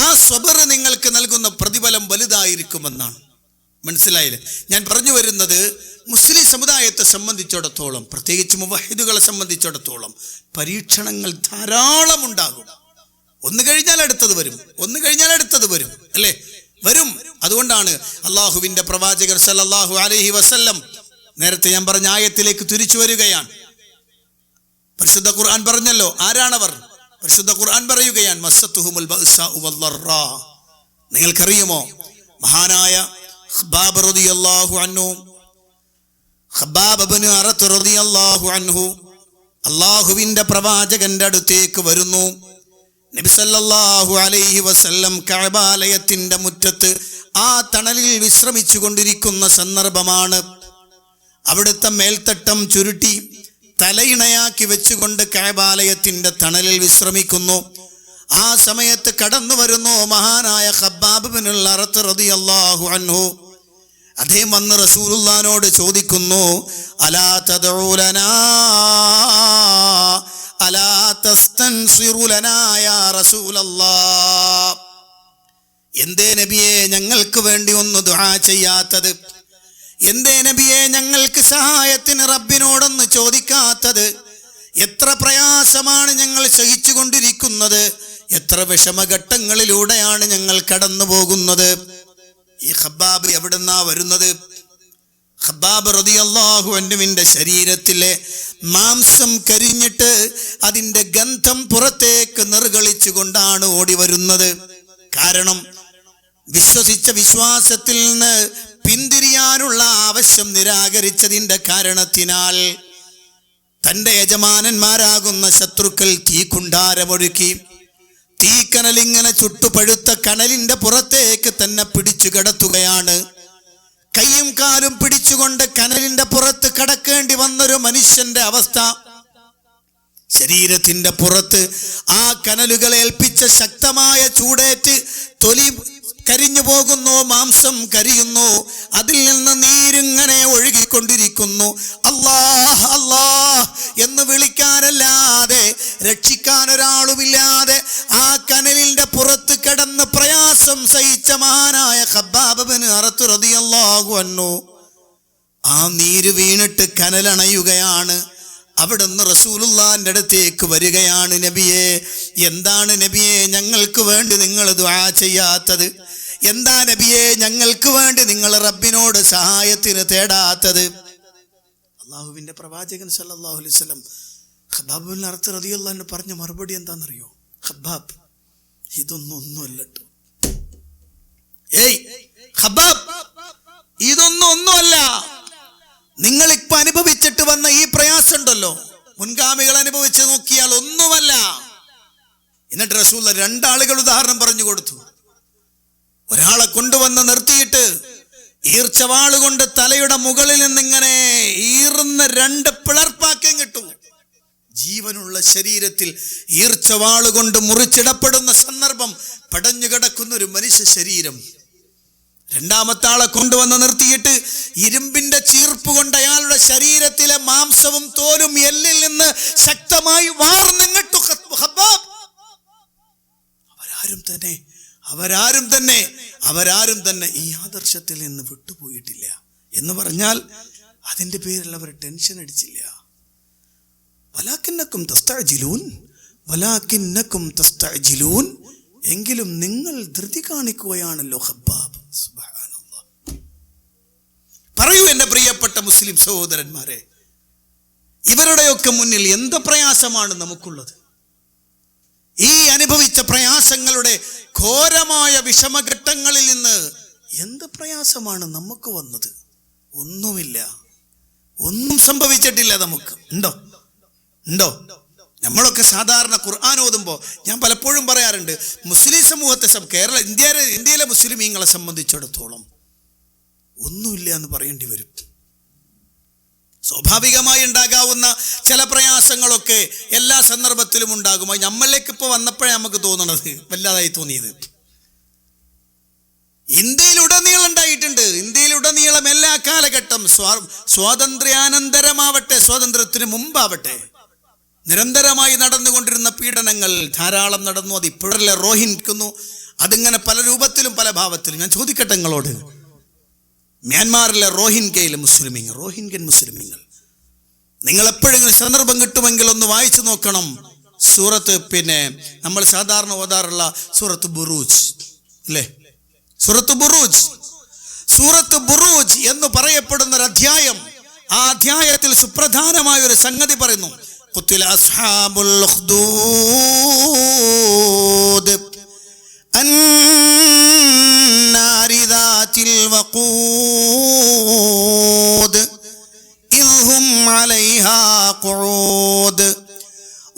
ആ സബർ നിങ്ങൾക്ക് നൽകുന്ന പ്രതിഫലം വലുതായിരിക്കുമെന്നാണ്. മനസ്സിലായില്ലേ? ഞാൻ പറഞ്ഞു വരുന്നത്, മുസ്ലിം സമുദായത്തെ സംബന്ധിച്ചിടത്തോളം, പ്രത്യേകിച്ച് മുവഹിദുകളെ സംബന്ധിച്ചിടത്തോളം പരീക്ഷണങ്ങൾ ധാരാളം ഉണ്ടാകും. ഒന്ന് കഴിഞ്ഞാൽ അടുത്തത് വരും, ഒന്ന് കഴിഞ്ഞാൽ അടുത്തത് വരും അല്ലേ, വരും. അതുകൊണ്ടാണ് അള്ളാഹുവിന്റെ പ്രവാചകർ സല്ലല്ലാഹു അലൈഹി വസല്ലം, നേരത്തെ ഞാൻ പറഞ്ഞ ആയത്തിലേക്ക് തിരിച്ചു വരികയാണ്. പരിശുദ്ധ ഖുർആൻ പറഞ്ഞല്ലോ ആരാണവർ. പരിശുദ്ധ ഖുർആൻ പറയുകയാണ്, മസ്സത്തുഹുമുൽ ബഅ്സാഉ വദ്ദറാ. നിങ്ങൾക്കറിയുമോ, മഹാനായ ഖുബാബ് റളിയല്ലാഹു അൻഹു, ഖബ്ബാബ് ഇബ്നു അറത്ത് റളിയല്ലാഹു അൻഹു അല്ലാഹുവിന്റെ പ്രവാചകന്റെ അടുത്തേക്ക് വരുന്നു. നബി സല്ലല്ലാഹു അലൈഹി വസല്ലം കഅബാലയത്തിന്റെ മുറ്റത്ത് ആ തണലിൽ വിശ്രമിച്ചു കൊണ്ടിരിക്കുന്ന സന്ദർഭമാണ്. അവിടുത്തെ മേൽത്തട്ടം ചുരുട്ടി തലയിണയാക്കി വെച്ചുകൊണ്ട് കഅബാലയത്തിന്റെ തണലിൽ വിശ്രമിക്കുന്നു. ആ സമയത്ത് കടന്നു വരുന്നു മഹാനായ ഖബ്ബാബ് ഇബ്നുൽ അറത്ത് റളിയല്ലാഹു അൻഹു. അദ്ദേഹം വന്ന് റസൂലുള്ളാഹിനോട് ചോദിക്കുന്നു, അലാ തദ്ഉ ലനാ അലാ തസ്തൻസിറു ലനാ യാ റസൂലല്ലാഹ്. എന്തേ നബിയെ ഞങ്ങൾക്ക് വേണ്ടി ഒന്ന് ദുആ ചെയ്യാത്തത്? എന്തേ നബിയെ ഞങ്ങൾക്ക് സഹായത്തിന് റബ്ബിനോടൊന്ന് ചോദിക്കാത്തത്? എത്ര പ്രയാസമാണ് ഞങ്ങൾ സഹിച്ചുകൊണ്ടിരിക്കുന്നത്, എത്ര വിഷമഘട്ടങ്ങളിലൂടെയാണ് ഞങ്ങൾ കടന്നു പോകുന്നത്. ഈ ഖബ്ബാബ് എവിടുന്നാ വരുന്നത്? ഖബ്ബാബ് റളിയല്ലാഹു അൻഹുവിന്റെ ശരീരത്തിലെ മാംസം കരിഞ്ഞിട്ട് അതിന്റെ ഗന്ധം പുറത്തേക്ക് നിർഗളിച്ചുകൊണ്ടാണ് ഓടി വരുന്നത്. കാരണം വിശ്വസിച്ച വിശ്വാസത്തിൽ നിന്ന് പിന്തിരിയാനുള്ള ആവശ്യം നിരാകരിച്ചതിന്റെ കാരണത്തിനാൽ തന്റെ യജമാനന്മാരാകുന്ന ശത്രുക്കൾ തീക്കുണ്ടാരമൊഴുക്കി തീക്കനലിങ്ങനെ ചുട്ടുപഴുത്ത കനലിന്റെ പുറത്തേക്ക് തന്നെ പിടിച്ചു കിടത്തുകയാണ്. കൈയും കാലും പിടിച്ചുകൊണ്ട് കനലിന്റെ പുറത്ത് കടക്കേണ്ടി വന്നൊരു മനുഷ്യന്റെ അവസ്ഥ. ശരീരത്തിന്റെ പുറത്ത് ആ കനലുകൾ ഏൽപ്പിച്ച ശക്തമായ ചൂടേറ്റ് തൊലി കരിഞ്ഞു പോകുന്നു, മാംസം കരിയുന്നു, അതിൽ നിന്ന് നീരിങ്ങനെ ഒഴുകിക്കൊണ്ടിരിക്കുന്നു. അല്ലാഹ് അല്ലാഹ് എന്ന് വിളിക്കാനല്ലാതെ രക്ഷിക്കാൻ ഒരാളുമില്ലാതെ ആ കനലിന്റെ പുറത്ത് കിടന്ന് പ്രയാസം സഹിച്ച മഹാനായ ഖബ്ബാബ് ഇബ്നു അറത്ത് റളിയല്ലാഹു അൻഹു ആ നീര് വീണിട്ട് കനലണയുകയാണ്. അവിടുന്ന് റസൂലുള്ളാഹിന്റെ അടുത്തേക്ക് വരികയാണ്. നബിയെ, എന്താണ് നബിയെ ഞങ്ങൾക്ക് വേണ്ടി നിങ്ങൾ ദുആ ചെയ്യാത്തത്? എന്താ നബിയെ ഞങ്ങൾക്ക് വേണ്ടി നിങ്ങൾ റബ്ബിനോട് സഹായത്തിന് തേടാത്തത്? അള്ളാഹുവിന്റെ പ്രവാചകൻ സല്ലല്ലാഹു അലൈഹി വസല്ലം ഖബ്ബാബ് ഇബ്നു അറത്ത് റളിയല്ലാഹു അൻഹു പറഞ്ഞ മറുപടി എന്താണെന്നറിയോ? ഖബ്ബാബ്, ഇതൊന്നുമല്ലട്ടോ. ഏയ് ഖബ്ബാബ്, ഇതൊന്നുമല്ല. നിങ്ങൾ ഇപ്പൊ അനുഭവിച്ചിട്ട് വന്ന ഈ പ്രയാസം ഉണ്ടല്ലോ, മുൻഗാമികൾ അനുഭവിച്ച് നോക്കിയാൽ ഒന്നുമല്ല. എന്നിട്ട് റസൂൽ രണ്ടാളുകൾ ഉദാഹരണം പറഞ്ഞു കൊടുത്തു. ഒരാളെ കൊണ്ടുവന്ന് നിർത്തിയിട്ട് ഈർച്ചവാളുകൊണ്ട് തലയുടെ മുകളിൽ നിന്നിങ്ങനെ ഈർന്ന രണ്ട് പിളർപ്പാക്കം കിട്ടും. ജീവനുള്ള ശരീരത്തിൽ ഈർച്ചവാളുകൊണ്ട് മുറിച്ചിടപ്പെടുന്ന സന്ദർഭം പടഞ്ഞു കിടക്കുന്ന ഒരു മനുഷ്യ ശരീരം. രണ്ടാമത്തെ ആളെ കൊണ്ടുവന്ന് നിർത്തിയിട്ട് ഇരുമ്പിന്റെ ചീർപ്പ് കൊണ്ട് അയാളുടെ ശരീരത്തിലെ മാംസവും തോലും എല്ലിൽ നിന്ന് ശക്തമായി വാർന്നിങ്ങട്ടു. അവരാരും തന്നെ ഈ ആദർശത്തിൽ നിന്ന് വിട്ടുപോയിട്ടില്ല എന്ന് പറഞ്ഞാൽ അതിന്റെ പേരിൽ അവർ ടെൻഷൻ അടിച്ചില്ല. വലാകിന്നകും തസ്തഅജിലൂൻ, എങ്കിലും നിങ്ങൾ ധൃതി കാണിക്കുകയാണല്ലോ ഖബ്ബാബ്. സുബ്ഹാനല്ലാഹ്. പറയൂ എന്റെ പ്രിയപ്പെട്ട മുസ്ലിം സഹോദരന്മാരെ, ഇവരുടെയൊക്കെ മുന്നിൽ എന്ത് പ്രയാസമാണ് നമുക്കുള്ളത്? ഈ അനുഭവിച്ച പ്രയാസങ്ങളുടെ ഘോരമായ വിഷമഘട്ടങ്ങളിൽ നിന്ന് എന്ത് പ്രയാസമാണ് നമുക്ക് വന്നത്? ഒന്നുമില്ല, ഒന്നും സംഭവിച്ചിട്ടില്ല. നമുക്ക് ഉണ്ടോ? നമ്മളൊക്കെ സാധാരണ ഖുർആൻ ഓതുമ്പോൾ ഞാൻ പലപ്പോഴും പറയാറുണ്ട്, മുസ്ലിം സമൂഹത്തെ ഇന്ത്യയിലെ മുസ്ലിമീങ്ങളെ സംബന്ധിച്ചിടത്തോളം ഒന്നുമില്ല എന്ന് പറയേണ്ടി വരും. സ്വാഭാവികമായി ഉണ്ടാകാവുന്ന ചില പ്രയാസങ്ങളൊക്കെ എല്ലാ സന്ദർഭത്തിലും ഉണ്ടാകും. നമ്മളിലേക്ക് ഇപ്പോൾ വന്നപ്പോഴേ നമുക്ക് തോന്നണത് വല്ലാതായി തോന്നിയത്. ഇന്ത്യയിലുടനീളം ഉണ്ടായിട്ടുണ്ട്. ഇന്ത്യയിലുടനീളം എല്ലാ കാലഘട്ടം, സ്വാതന്ത്ര്യാനന്തരമാവട്ടെ സ്വാതന്ത്ര്യത്തിന് മുമ്പാവട്ടെ, നിരന്തരമായി നടന്നുകൊണ്ടിരുന്ന പീഡനങ്ങൾ ധാരാളം നടന്നു. അത് ഇപ്പോഴല്ലേ റോഹിൻക്കുന്നു. അതിങ്ങനെ പല രൂപത്തിലും പല ഭാവത്തിലും. ഞാൻ ചോദിക്കട്ടെ നിങ്ങളോട്, മ്യാൻമാറിലെ റോഹിൻഗ്യൻ മുസ്ലിമീങ്ങൾ നിങ്ങൾ എപ്പോഴെങ്കിലും സന്ദർഭം കിട്ടുമെങ്കിൽ ഒന്ന് വായിച്ചു നോക്കണം. സൂറത്ത്, നമ്മൾ സാധാരണ ഓതാറുള്ള സൂറത്ത് ബുറൂജ് അല്ലേ? സൂറത്ത് ബുറൂജ് എന്ന് പറയപ്പെടുന്ന ഒരു അധ്യായം. ആ അധ്യായത്തിൽ സുപ്രധാനമായ ഒരു സംഗതി പറയുന്നു. ഖുതില അസ്ഹാബുൽ ഉഖ്ദൂദ് النار ذات الوقود ഖുഊദ്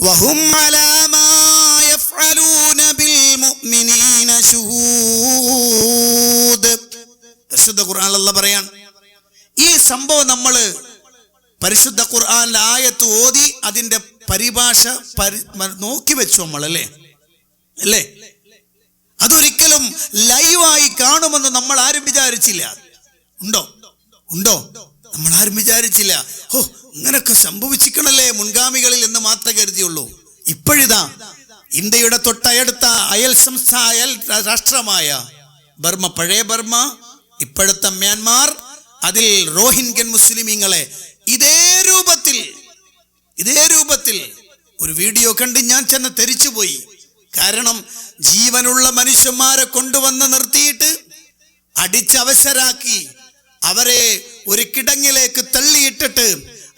വഹും അലാ മാ യഫ്അലൂന ബിൽ മുഅ്മിനീന ശുഹൂദ്. പരിശുദ്ധ ഖുർആനിൽ അല്ലാഹ് പറയാൻ ഈ സംഭവം നമ്മൾ പരിശുദ്ധ ഖുർആനിലെ ആയത്ത് ഓതി അതിന്റെ പരിഭാഷ നോക്കി വെച്ചു നമ്മളല്ലേ അല്ലേ? അതൊരിക്കലും ലൈവായി കാണുമെന്ന് നമ്മൾ ആരും വിചാരിച്ചില്ല. ഉണ്ടോ? നമ്മൾ ആരും വിചാരിച്ചില്ല. ഓ, ഇങ്ങനൊക്കെ സംഭവിച്ചിക്കണല്ലേ മുൻഗാമികളിൽ എന്ന് മാത്രമേ കരുതിയുള്ളൂ. ഇപ്പോഴിതാ ഇന്ത്യയുടെ തൊട്ടടുത്ത അയൽ രാഷ്ട്രമായ ബർമ്മ, പഴയ ബർമ്മ, ഇപ്പോഴത്തെ മ്യാൻമാർ, അതിൽ റോഹിൻഗ്യൻ മുസ്ലിമീങ്ങളെ ഇതേ രൂപത്തിൽ ഒരു വീഡിയോ കണ്ട് ഞാൻ ചെന്ന് തെരിച്ചുപോയി. കാരണം ജീവനുള്ള മനുഷ്യന്മാരെ കൊണ്ടുവന്ന് നിർത്തിയിട്ട് അടിച്ചവശരാക്കി അവരെ ഒരു കിടങ്ങിലേക്ക് തള്ളിയിട്ടിട്ട്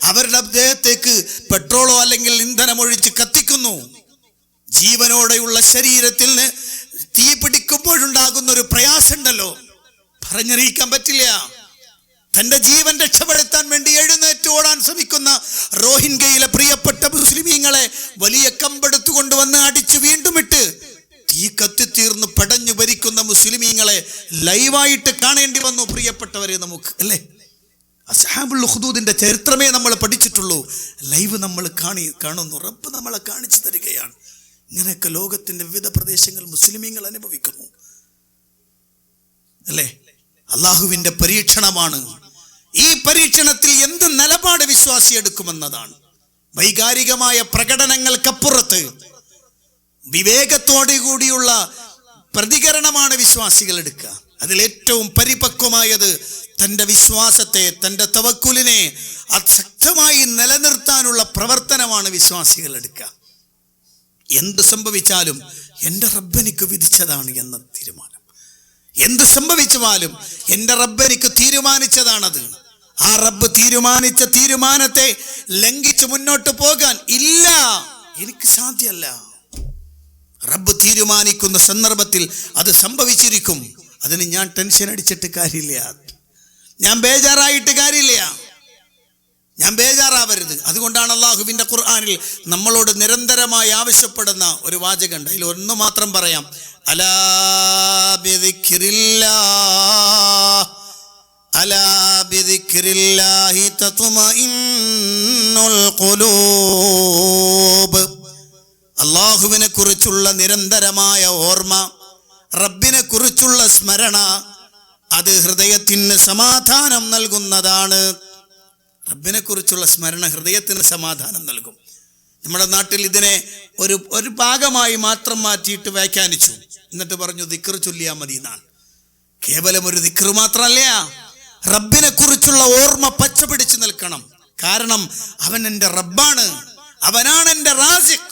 അവരുടെ ദേഹത്തേക്ക് പെട്രോളോ അല്ലെങ്കിൽ ഇന്ധനമൊഴിച്ച് കത്തിക്കുന്നു. ജീവനോടെയുള്ള ശരീരത്തിൽ നിന്ന് തീ പിടിക്കുമ്പോഴുണ്ടാകുന്ന ഒരു പ്രയാസമുണ്ടല്ലോ, പറഞ്ഞറിയിക്കാൻ പറ്റില്ല. തന്റെ ജീവൻ രക്ഷപ്പെടുത്താൻ വേണ്ടി എഴുന്നേറ്റ് ഓടാൻ ശ്രമിക്കുന്ന റോഹിൻഗ്യയിലെ പ്രിയപ്പെട്ട മുസ്ലിമീങ്ങളെ വലിയ കമ്പെടുത്തു കൊണ്ടുവന്ന് അടിച്ചു വീണ്ടും ഇട്ട് തീ കത്തിത്തീർന്ന് പടഞ്ഞു ഭരിക്കുന്ന മുസ്ലിമീങ്ങളെ ലൈവായിട്ട് കാണേണ്ടി വന്നു. പ്രിയപ്പെട്ടവരെ, നമുക്ക് അല്ലേ അസ്ഹാബുൽ ഉഖ്ദൂദിന്റെ ചരിത്രമേ നമ്മൾ പഠിച്ചിട്ടുള്ളൂ. ലൈവ് നമ്മൾ കാണുന്നു. റബ്ബ് നമ്മളെ കാണിച്ചു തരികയാണ്. ഇങ്ങനെയൊക്കെ ലോകത്തിന്റെ വിവിധ പ്രദേശങ്ങൾ മുസ്ലിമീങ്ങൾ അനുഭവിക്കുന്നു അല്ലേ? അള്ളാഹുവിന്റെ പരീക്ഷണമാണ്. ഈ പരീക്ഷണത്തിൽ എന്ത് നിലപാട് വിശ്വാസി എടുക്കുമെന്നതാണ്. വൈകാരികമായ പ്രകടനങ്ങൾക്കപ്പുറത്ത് വിവേകത്തോടു കൂടിയുള്ള പ്രതികരണമാണ് വിശ്വാസികൾ എടുക്കുക. അതിലേറ്റവും പരിപക്വമായത് തൻ്റെ വിശ്വാസത്തെ, തൻ്റെ തവക്കുലിനെ ശക്തമായി നിലനിർത്താനുള്ള പ്രവർത്തനമാണ് വിശ്വാസികൾ എടുക്കുക. എന്ത് സംഭവിച്ചാലും എൻ്റെ റബ്ബ് എനിക്ക് വിധിച്ചതാണ് എന്ന തീരുമാനം. എന്ത് സംഭവിച്ചാലും എൻ്റെ റബ്ബ് എനിക്ക് തീരുമാനിച്ചതാണത്. ആ റബ്ബ് തീരുമാനിച്ച തീരുമാനത്തെ ലംഘിച്ച് മുന്നോട്ട് പോകാൻ ഇല്ല, എനിക്ക് സാധ്യമല്ല. റബ്ബ് തീരുമാനിക്കുന്ന സന്ദർഭത്തിൽ അത് സംഭവിച്ചിരിക്കും. അതിന് ഞാൻ ടെൻഷൻ അടിച്ചിട്ട് കാര്യമില്ല, ഞാൻ ബേജാറായിട്ട് കാര്യമില്ല, ഞാൻ ബേജാറാവരുത്. അതുകൊണ്ടാണ് അള്ളാഹുവിൻ്റെ ഖുർആനിൽ നമ്മളോട് നിരന്തരമായി ആവശ്യപ്പെടുന്ന ഒരു വാചകമുണ്ട്. അതിൽ ഒന്ന് മാത്രം പറയാം: അലാ ബിദിക്രില്ലാഹി തത്മഇന്നുൽ ഖുലൂബ്. അള്ളാഹുവിനെ കുറിച്ചുള്ള നിരന്തരമായ ഓർമ്മ, റബ്ബിനെ കുറിച്ചുള്ള സ്മരണ, അത് ഹൃദയത്തിന് സമാധാനം നൽകുന്നതാണ്. റബ്ബിനെ കുറിച്ചുള്ള സ്മരണ ഹൃദയത്തിന് സമാധാനം നൽകും. നമ്മുടെ നാട്ടിൽ ഇതിനെ ഒരു ഭാഗമായി മാത്രം മാറ്റിയിട്ട് വ്യാഖ്യാനിച്ചു. എന്നിട്ട് പറഞ്ഞു ദിക്ർ ചൊല്ലിയാൽ മതി എന്നാണ്. കേവലം ഒരു ദിക്ർ മാത്രമല്ല, റബ്ബിനെ കുറിച്ചുള്ള ഓർമ്മ പച്ച പിടിച്ചു നിൽക്കണം. കാരണം അവൻ എൻ്റെ റബ്ബാണ്, അവനാണ് എൻ്റെ റാസിഖ്,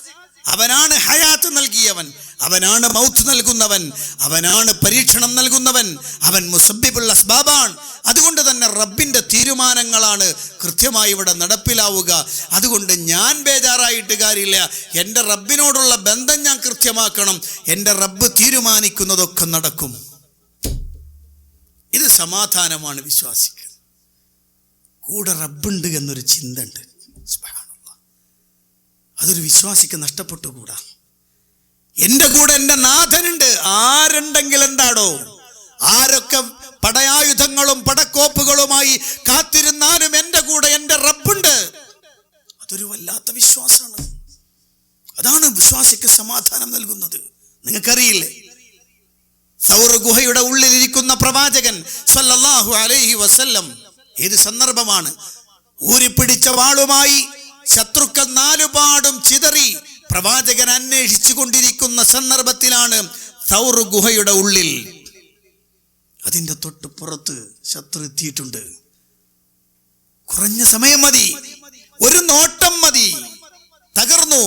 അവനാണ് ഹയാത്ത് നൽകിയവൻ, അവനാണ് മൗത്ത് നൽകുന്നവൻ, അവനാണ് പരീക്ഷണം നൽകുന്നവൻ, അവൻ മുസബ്ബിബുൽ അസ്ബാബാണ്. അതുകൊണ്ട് തന്നെ റബ്ബിൻ്റെ തീരുമാനങ്ങളാണ് കൃത്യമായി ഇവിടെ നടപ്പിലാവുക. അതുകൊണ്ട് ഞാൻ ബേജാറായിട്ട് കാര്യമില്ല, എൻ്റെ റബ്ബിനോടുള്ള ബന്ധം ഞാൻ കൃത്യമാക്കണം. എൻ്റെ റബ്ബ് തീരുമാനിക്കുന്നതൊക്കെ നടക്കും. ഇത് സമാധാനമാണ് വിശ്വാസിക്ക്. കൂടെ റബ്ബുണ്ട് എന്നൊരു ചിന്ത ഉണ്ട്. അതൊരു വിശ്വാസിക്ക് നഷ്ടപ്പെട്ടുകൂടാ. എൻ്റെ കൂടെ എൻ്റെ നാഥനുണ്ട്. ആരുണ്ടെങ്കിൽ എന്താടോ, ആരൊക്കെ പടയായുധങ്ങളും പടക്കോപ്പുകളുമായി കാത്തിരുന്നാലും എൻ്റെ കൂടെ എൻ്റെ റബ്ബുണ്ട്. അതൊരു വല്ലാത്ത വിശ്വാസമാണ്. അതാണ് വിശ്വാസിക്ക് സമാധാനം നൽകുന്നത്. നിങ്ങൾക്കറിയില്ലേ, സൗർ ഗുഹയുടെ ഉള്ളിലിരിക്കുന്ന പ്രവാചകൻ സല്ലല്ലാഹു അലൈഹി വസല്ലം ഏത് സന്ദർഭമാണ്? ഊരിപ്പിടിച്ച വാളുമായി ശത്രുക്കൾ നാലുപാടും ചിതറി പ്രവാചകൻ അന്വേഷിച്ചു കൊണ്ടിരിക്കുന്ന സന്ദർഭത്തിലാണ് സൗർ ഗുഹയുടെ ഉള്ളിൽ, അതിൻ്റെ തൊട്ട് പുറത്ത് ശത്രു എത്തിയിട്ടുണ്ട്. കുറഞ്ഞ സമയം മതി, ഒരു നോട്ടം മതി, തകർന്നു,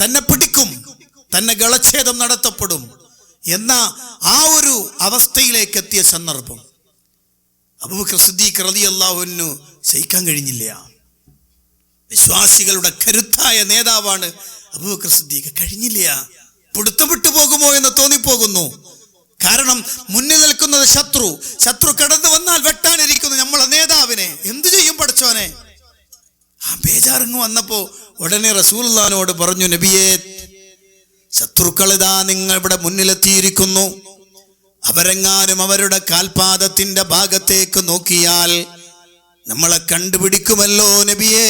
തന്നെ പിടിക്കും, തന്നെ ഗളച്ഛേദം നടത്തപ്പെടും എന്ന ആ ഒരു അവസ്ഥയിലേക്ക് എത്തിയ സന്ദർഭം അബൂബക്കർ സിദ്ദീഖ് റളിയല്ലാഹു അൻഹു സഹിക്കാൻ കഴിഞ്ഞില്ല. വിശ്വാസികളുടെ കരുത്തായ നേതാവാണ് അബൂബക്കർ സിദ്ദീഖ്. കഴിഞ്ഞില്ല, പിടുത്തം വിട്ടു പോകുമോ എന്ന് തോന്നിപ്പോകുന്നു. കാരണം മുന്നിൽ നിൽക്കുന്നത് ശത്രു കടന്നു വന്നാൽ വെട്ടാനിരിക്കുന്നു നമ്മളെ നേതാവിനെ. എന്തു ചെയ്യും പടച്ചോനെ? ആ ബേജാറിങ് വന്നപ്പോ ഉടനെ റസൂലുള്ളാഹിനോട് പറഞ്ഞു, നബിയേ, ശത്രുക്കളിതാ നിങ്ങളുടെ മുന്നിലെത്തിയിരിക്കുന്നു. അവരെങ്ങാനും അവരുടെ കാൽപാദത്തിന്റെ ഭാഗത്തേക്ക് നോക്കിയാൽ നമ്മളെ കണ്ടുപിടിക്കുമല്ലോ നബിയേ.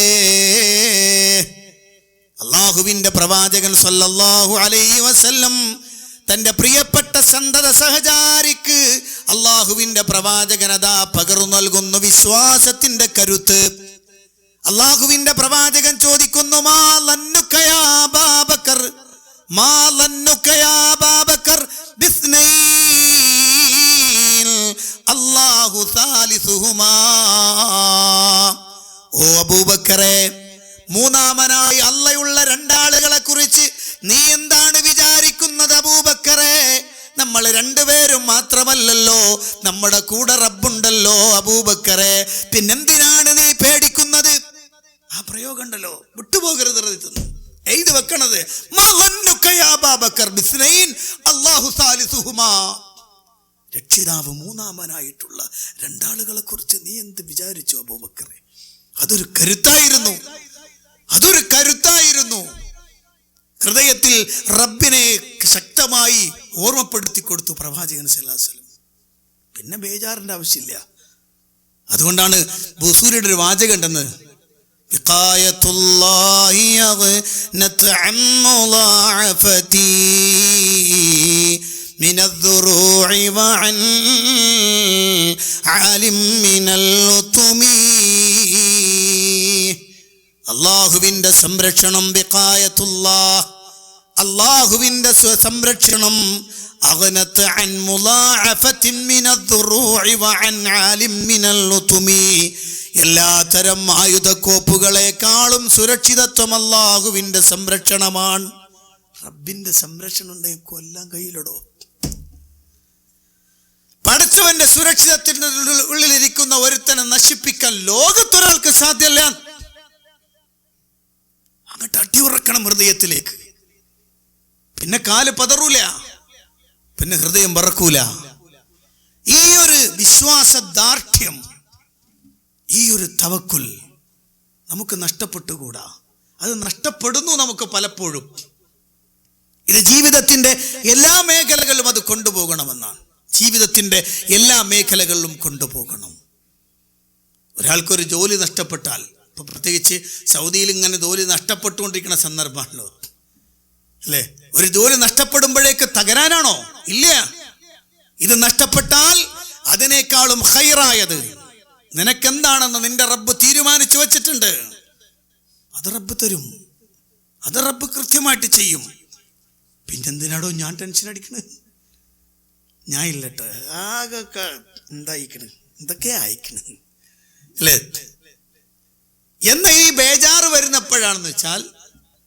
അള്ളാഹുവിന്റെ പ്രവാചകൻ സല്ലല്ലാഹു അലൈഹി വസല്ലം തന്റെ പ്രിയപ്പെട്ട സന്തത സഹചാരിക്ക് അള്ളാഹുവിന്റെ പ്രവാചകനതാ പകർന്നു നൽകുന്നു വിശ്വാസത്തിന്റെ കരുത്ത്. അള്ളാഹുവിന്റെ പ്രവാചകൻ ചോദിക്കുന്നു, മാ ലന്നുക യാ അബൂബക്കർ, മാ ലന്നുക യാ അബൂബക്കർ ബിസ്നൈൻ അല്ലാഹു സാലിസുഹുമാ. ഓ അബൂബക്കറെ, മൂന്നാമനായി അള്ളയുള്ള രണ്ടാളുകളെ കുറിച്ച് നീ എന്താണ് വിചാരിക്കുന്നത് അബൂബക്കറെ? നമ്മൾ രണ്ടുപേരും മാത്രമല്ലല്ലോ, നമ്മുടെ കൂടെ റബ്ബുണ്ടല്ലോ അബൂബക്കറെ, പിന്നെന്തിനാണ് നീ പേടിക്കുന്നത്? ആ പ്രയോഗം ഉണ്ടല്ലോ, വിട്ടുപോകരുത്, എഴുതി വെക്കണത്. രക്ഷിതാവ് മൂന്നാമനായിട്ടുള്ള രണ്ടാളുകളെ കുറിച്ച് നീ എന്ത് വിചാരിച്ചു അബൂബക്കറെ? അതൊരു കരുത്തായിരുന്നു, അതൊരു കരുത്തായിരുന്നു. ഹൃദയത്തിൽ റബ്ബിനെ ശക്തമായി ഓർമ്മപ്പെടുത്തി കൊടുത്തു പ്രവാചകൻ സല്ലല്ലാഹു അലൈഹി വസല്ലം. പിന്നെ ബേജാറിന്റെ ആവശ്യമില്ല. അതുകൊണ്ടാണ് ബുസൂരിയുടെ ഒരു വാചകം ഉണ്ടെന്ന്, വിഖായത്തുല്ലാഹി യഗ്നത് അൻ മുളാഅഫതി മിനദ്ദുറൂഇ വഅൻ ആലിം മിനൽ ഉതുമി. അല്ലാഹുവിന്റെ സംരക്ഷണം, വിഖായത്തുല്ലാഹ്, അല്ലാഹുവിന്റെ സംരക്ഷണം, അഗ്നത് അൻ മുളാഅഫതിൻ മിനദ്ദുറൂഇ വഅൻ ആലിം മിനൽ ഉതുമി. എല്ലാത്തരം ആയുധക്കോപ്പുകളെക്കാളും സുരക്ഷിതത്വം അല്ലാഹുവിന്റെ സംരക്ഷണമാണ്. റബ്ബിന്റെ സംരക്ഷണം ഉണ്ടെങ്കിൽ കൊല്ലാൻ കയ്യിലടോ. പടച്ചവന്റെ സുരക്ഷിതത്തിന്റെ ഉള്ളിലിരിക്കുന്ന ഒരുത്തനെ നശിപ്പിക്കാൻ ലോകത്തൊരാൾക്ക് സാധ്യമല്ല. അങ്ങോട്ട് അടിയുറക്കണം ഹൃദയത്തിലേക്ക്. പിന്നെ കാല് പതറൂല, പിന്നെ ഹൃദയം പറക്കൂല. ഈ ഒരു വിശ്വാസദാർഢ്യം, ഈ ഒരു തവക്കുൽ നമുക്ക് നഷ്ടപ്പെട്ടുകൂടാ. അത് നഷ്ടപ്പെടുന്നു നമുക്ക് പലപ്പോഴും. ഇത് ജീവിതത്തിന്റെ എല്ലാ മേഖലകളിലും അത് കൊണ്ടുപോകണമെന്നാണ്. ജീവിതത്തിന്റെ എല്ലാ മേഖലകളിലും കൊണ്ടുപോകണം. ഒരാൾക്കൊരു ജോലി നഷ്ടപ്പെട്ടാൽ, ഇപ്പൊ പ്രത്യേകിച്ച് സൗദിയിൽ ഇങ്ങനെ ജോലി നഷ്ടപ്പെട്ടുകൊണ്ടിരിക്കുന്ന സന്ദർഭമാണല്ലോ അല്ലേ? ഒരു ജോലി നഷ്ടപ്പെടുമ്പോഴേക്ക് തകരാനാണോ? ഇല്ല. ഇത് നഷ്ടപ്പെട്ടാൽ അതിനേക്കാളും ഖൈറായത് നിനക്കെന്താണെന്ന് നിന്റെ റബ്ബ് തീരുമാനിച്ചു വച്ചിട്ടുണ്ട്. അത് റബ്ബ് തരും, അത് റബ്ബ് കൃത്യമായിട്ട് ചെയ്യും. പിന്നെന്തിനാടോ ഞാൻ ടെൻഷൻ അടിക്കണത്? ഞാൻ ഇല്ലട്ടെ, ആകെ എന്തായിക്കണ്, എന്തൊക്കെയാ അയക്കണ് അല്ലേ? എന്ന ഈ ബേജാറ് വരുന്നപ്പോഴാണെന്ന് വെച്ചാൽ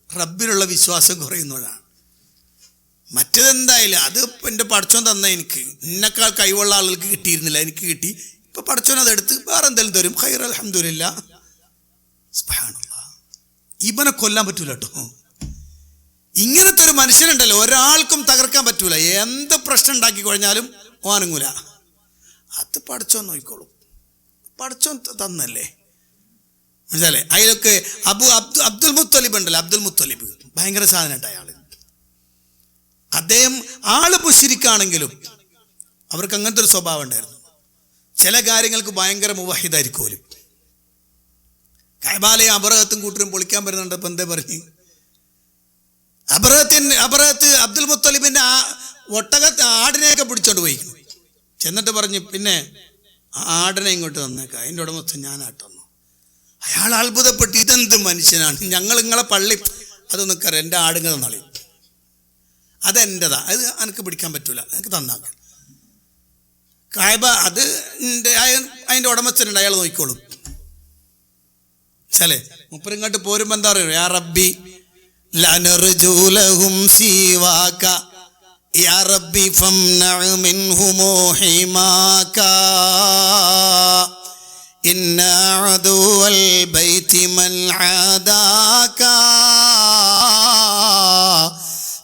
റബ്ബിലുള്ള വിശ്വാസം കുറയുന്നതാണ്. മറ്റേതെന്തായാലും അത് എൻ്റെ പടച്ചോൻ തന്ന, എനിക്ക് ഇന്നേക്കാൾ കഴിവുള്ള ആളുകൾക്ക് കിട്ടിയിരുന്നില്ല, എനിക്ക് കിട്ടി. ഇപ്പൊ പടച്ചോൻ അതെടുത്ത് വേറെ എന്തെങ്കിലും തരും. ഖൈർ, അൽഹംദുലില്ലാഹ്. സുബ്ഹാനല്ലാഹ്. ഇവനെ കൊല്ലാൻ പറ്റൂല കേട്ടോ. ഇങ്ങനത്തെ ഒരു മനുഷ്യനുണ്ടല്ലോ, ഒരാൾക്കും തകർക്കാൻ പറ്റൂല. എന്ത് പ്രശ്നം ഉണ്ടാക്കി കഴിഞ്ഞാലും ഓനങ്ങൂല. അത് പടച്ചോൻ നോക്കിക്കോളും. പടച്ചോൻ തന്നല്ലേ, മനസ്സിലല്ലേ? അതിലൊക്കെ അബ്ദുൽ മുത്തലിബ് ഉണ്ടല്ലോ, അബ്ദുൽ മുത്തലിബ് ഭയങ്കര സാധനമായിട്ട് അയാള്. അദ്ദേഹം ആള് മുശ്രിക്കാണെങ്കിലും അവർക്ക് അങ്ങനത്തെ ഒരു സ്വഭാവം ഉണ്ടായിരുന്നു. ചില കാര്യങ്ങൾക്ക് ഭയങ്കര മുവഹിദായിരിക്കും. കഅബാലയെ അബറഹത്തും കൂട്ടരും പൊളിക്കാൻ വരുന്നുണ്ടപ്പോൾ എന്താ പറഞ്ഞു? അബറഹത്ത് അബ്ദുൽ മുത്തലിബിന്റെ ആടിനെയൊക്കെ പിടിച്ചോണ്ട് പോയി. ചെന്നിട്ട് പറഞ്ഞു, പിന്നെ ആടിനെ ഇങ്ങോട്ട് തന്നേക്കാം, അതിൻ്റെ ഉടമസ്ഥൻ ഞാനാട്ടെന്നു. അയാൾ അത്ഭുതപ്പെട്ട്, ഇതെന്ത് മനുഷ്യനാണ്, ഞങ്ങൾ നിങ്ങളെ പള്ളി അതൊന്നൊക്കെ എൻ്റെ ആടുങ്ങ തന്നാളി, അതെൻ്റെതാ, അത് എനിക്ക് പിടിക്കാൻ പറ്റൂല, എനിക്ക് തന്നാക്കാം. കഅബ അത് അതിൻ്റെ ഉടമസ്ഥനുണ്ട്, അയാൾ നോക്കിക്കോളും. ചലേ മുപ്പരിങ്ങോട്ട് പോരുമ്പോൾ എന്താ പറയുക? യാ റബ്ബി ലനർജു ലഹും സിവാക യാ റബ്ബി ഫംനഉ മിൻഹും ഹിമാക ഇന്ന അദുവൽ ബൈതി മൻ ആദാക